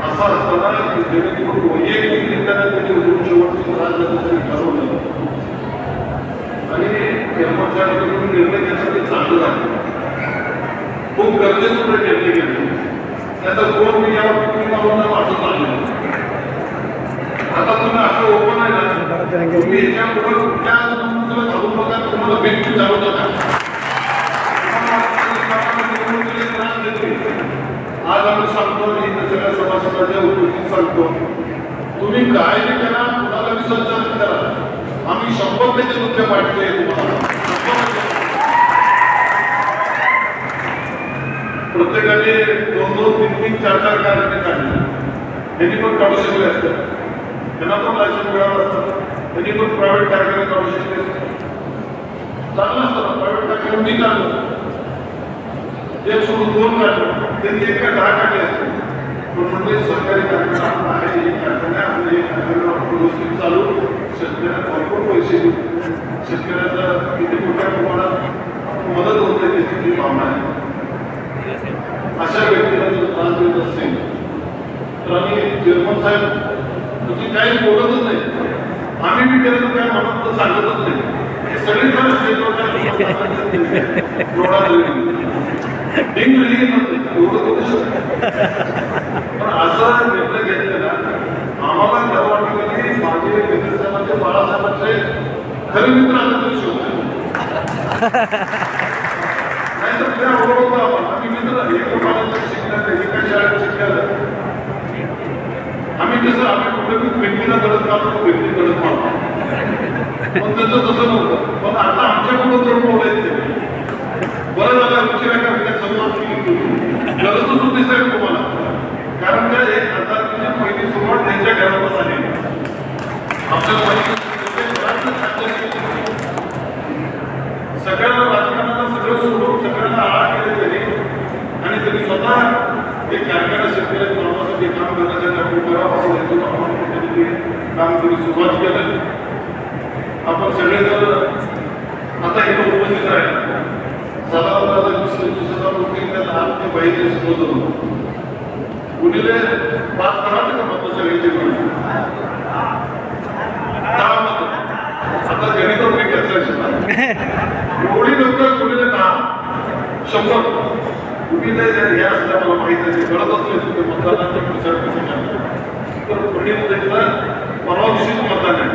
असा असताना जेणेकरून वैयक्तिकरित्या त्यांनी उद्योग शेवटची त्रास देण्यासाठी ठरवलं आणि कर्मचाऱ्यांकडून निर्णय घेण्यासाठी चांगलं झालं. खूप गरजेचं निर्णय घेतले. त्याचा कोण मी यावर टिप्पणी लावून असं चाललं. आता तुम्ही असं ओपन आहे ना, तुम्ही याच्या पुढे कुठल्या घालू नका, तुम्हाला बिलकुल जाऊ नका. आज आम्ही सांगतो, सगळ्या सभासदांच्या उपस्थित सांगतो, तुम्ही काळजी करा, कुणाला विसर्जन करा, आम्ही 100% तुमच्या पाठीशी आहे. तुम्हाला प्रत्येकाने 2-2, 3-3, 4-4 कारखाने काढले. त्यांनी पण काढू शकले असतात, त्यांना पण लायसन मिळालं असतं, त्यांनी पण प्रायव्हेट कारखाने काढू शकले असते. चांगलं असतं ना, प्रायव्हेट कारखाने मी काढलं, एक सोडून 2 काढलं, त्यांनी 1 का 10 काढले असते. पण म्हणजे सरकारी कारखाना आहे, एक कारखाना आपल्या एक कारखान्याला व्यवस्थित चालू, शेतकऱ्यांना भरपूर पैसे देऊ, शेतकऱ्याचा किती मोठ्या प्रमाणात मदत होते त्याची भावना आहे. अशा व्यक्तीला जर त्रास देत असेल तर आम्ही चेअरमन साहेब तुझी काही बोलतच नाही, आम्ही बी केलं तर काय म्हणत तर सांगतच नाही. हे सगळे जण एवढं करू शकतो. पण असं निर्णय घेतलेला आम्हाला खरं वाटतं की माझे मित्र साहेबांचे बाळासाहेबांचे खरे मित्र आता तरी शोधतो. नाही तर त्या ओळखतो आपण, आम्ही मित्र एका कॉलेजमध्ये शिकणार, एका शाळेत शिकणार. आम्ही कसं आम्ही कुठे व्यक्तीला गरज मारतो, व्यक्ती गरज मारतो, पण त्याचं तसं नव्हतं. पण आता आमच्याकडून जर बोलायचं बरं झालं, आमची काय संवाद केली गरजच होती साहेब तुम्हाला, कारण त्या 1000ची पहिली सुरुवात त्यांच्या घरातच झाली. आमच्या सगळ्यांना राजकारणाला सगळं सोडून सगळ्यांना आळा केले त्यांनी, आणि त्यांनी स्वतः एक कारखाना शेतकऱ्या कामासाठी काम करण्याच्या काम त्यांनी सुरुवात केलं. आपण सगळे जर आता इथं उपस्थित राहिले, साधारणतः 20,000 लोक आज ते बाईचे शिकवत होतो. गुणिले 5 करायचं का मत सगळ्यांचे मिळून 10 मत. आता गणित एवढी लोक गुणिले 10 100. तुम्ही जर हे असल्या मला माहिती आहे कळत असले तुमच्या मतदानाच्या प्रचार कसं करतात तर पुढील देखील परवा दिवशीच मतदान आहे.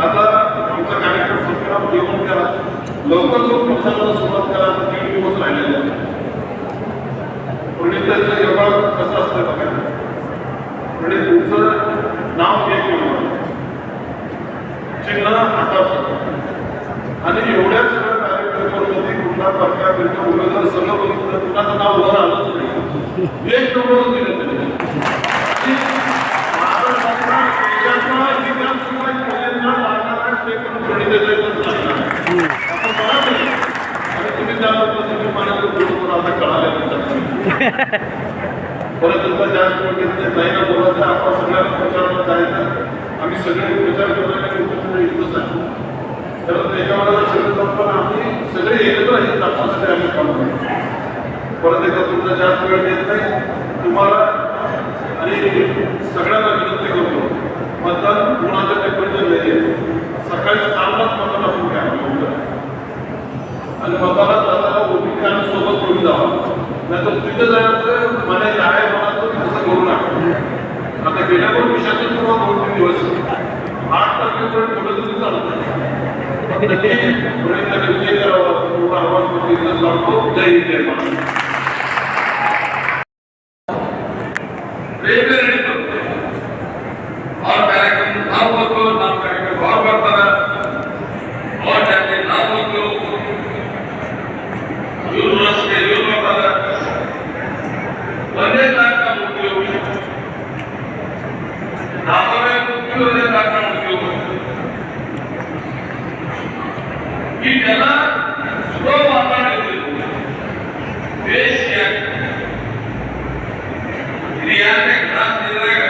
आता आमचा कार्यक्रम संपला, जेवण करा, लवकर मतदानाला सुरुवात करा. 3 दिवस राहिलेले आहेत. पुढील त्याचं योगा कसं असतं बघा, पुढे तुमचं नाव एक चिन्ह हाताचं, आणि एवढ्या सगळ्या कार्यक्रमामध्ये कुठला प्रकार त्यांच्या उमेदवार सगळं बघितलं, कुणाचं नाव वर आलंच नाही. 1 नंबरच दिलं त्यांनी. महाराष्ट्रातला विधानसभा मुलींना लागणार आहे, ते पण गणिताचं लागणार आहे. आपण बघा नाही, आणि तुम्ही त्या पद्धतीने पाण्याचं बरोबर आता कळाले परत एकदा जास्त वगैरे जायला बोलायचं, आपण सगळ्यांना प्रचाराला जायचं. आम्ही सगळे प्रचार करण्याच्या इथंच आहे, तर एका वेळेला सगळे पण आम्ही सगळे एकत्र हे दाखवण्यासाठी आम्ही काम करतो. परत एकदा तुमचा जास्त वेळ देत नाही तुम्हाला, आणि सगळ्यांना विनंती करतो, मतदान कुणाच्या पेपरचे नाही आहे. सकाळी 7लाच मतदान आपण घ्या, आणि मतदानात जाताना ओबीसी आणि सोबत करून जावा, नाहीतर तिथं जायचं मला आहे म्हणायचं तसं करू नका. आता गेल्या पण विषयाचं किंवा 2-3 दिवस 8 तारखेपर्यंत थोडं तुम्ही चालतं विजय करावा एवढं आव्हान दिवस लागतो. जय हिंद, जय महाराष्ट्र. और कार्यक्रम नाम बोलतो, नाम कार्यक्रम और ಬರ್ತಾರೆ, और ಜಾತಿ ನಾಮ बोलतो, ಇವರು ರಸ್ತೆ ಇವರು ಬರ್ತಾರೆ, ಒಂದೇ ತಾಕ ಮುಖ್ಯ ನಾಮವೇ ಮುಖ್ಯ, ಒಂದೇ ತಾಕ ಮುಖ್ಯ. ಇದೆಲ್ಲ ಸ್ಲೋ ಮಾತಾಡಿದ್ರು ದೇಶೀಯ ಇದು ಯಾಕೆ ಕ್ರಾಂತಿ ಇದ್ರಾಗ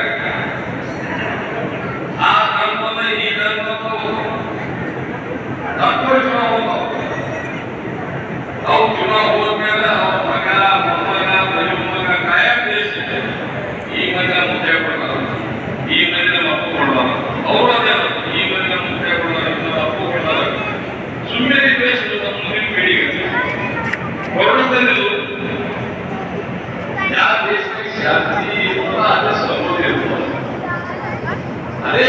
ಆ ಧರ್ಮದ ಈ ಧರ್ಮದ ತಪ್ಪು ಚುನಾವ ಅವು ಚುನಾವ ಹೋದ್ಮೇಲೆ ಅವ್ರ ಮಗ ಮೊಮ್ಮಗ ಮೊಮ್ಮಗ ಕಾಯಂ ದೇಶ ಈ ಮಗ ಮುದ್ದೆ ಕೊಡ್ತಾರೆ, ಈ ಮನೆಯ ಅಪ್ಪು ಕೊಡ್ತಾರೆ, ಅವರದೇ ಈ ಮನೆಯ ಮುದ್ದೆ ಕೊಡ್ತಾರೆ, ಇನ್ನೊಂದು ಅಪ್ಪು ಕೊಡ್ತಾರೆ. ಸುಮ್ಮನೆ ದೇಶದ ಮುಂದಿನ ಪೀಳಿಗೆ ಹೊರಡದಲ್ಲಿ ಯಾವ ದೇಶಕ್ಕೆ ಶಾಂತಿ ಅದೇ ಸಮೃದ್ಧಿ ಇರ್ತದೆ. ಅದೇ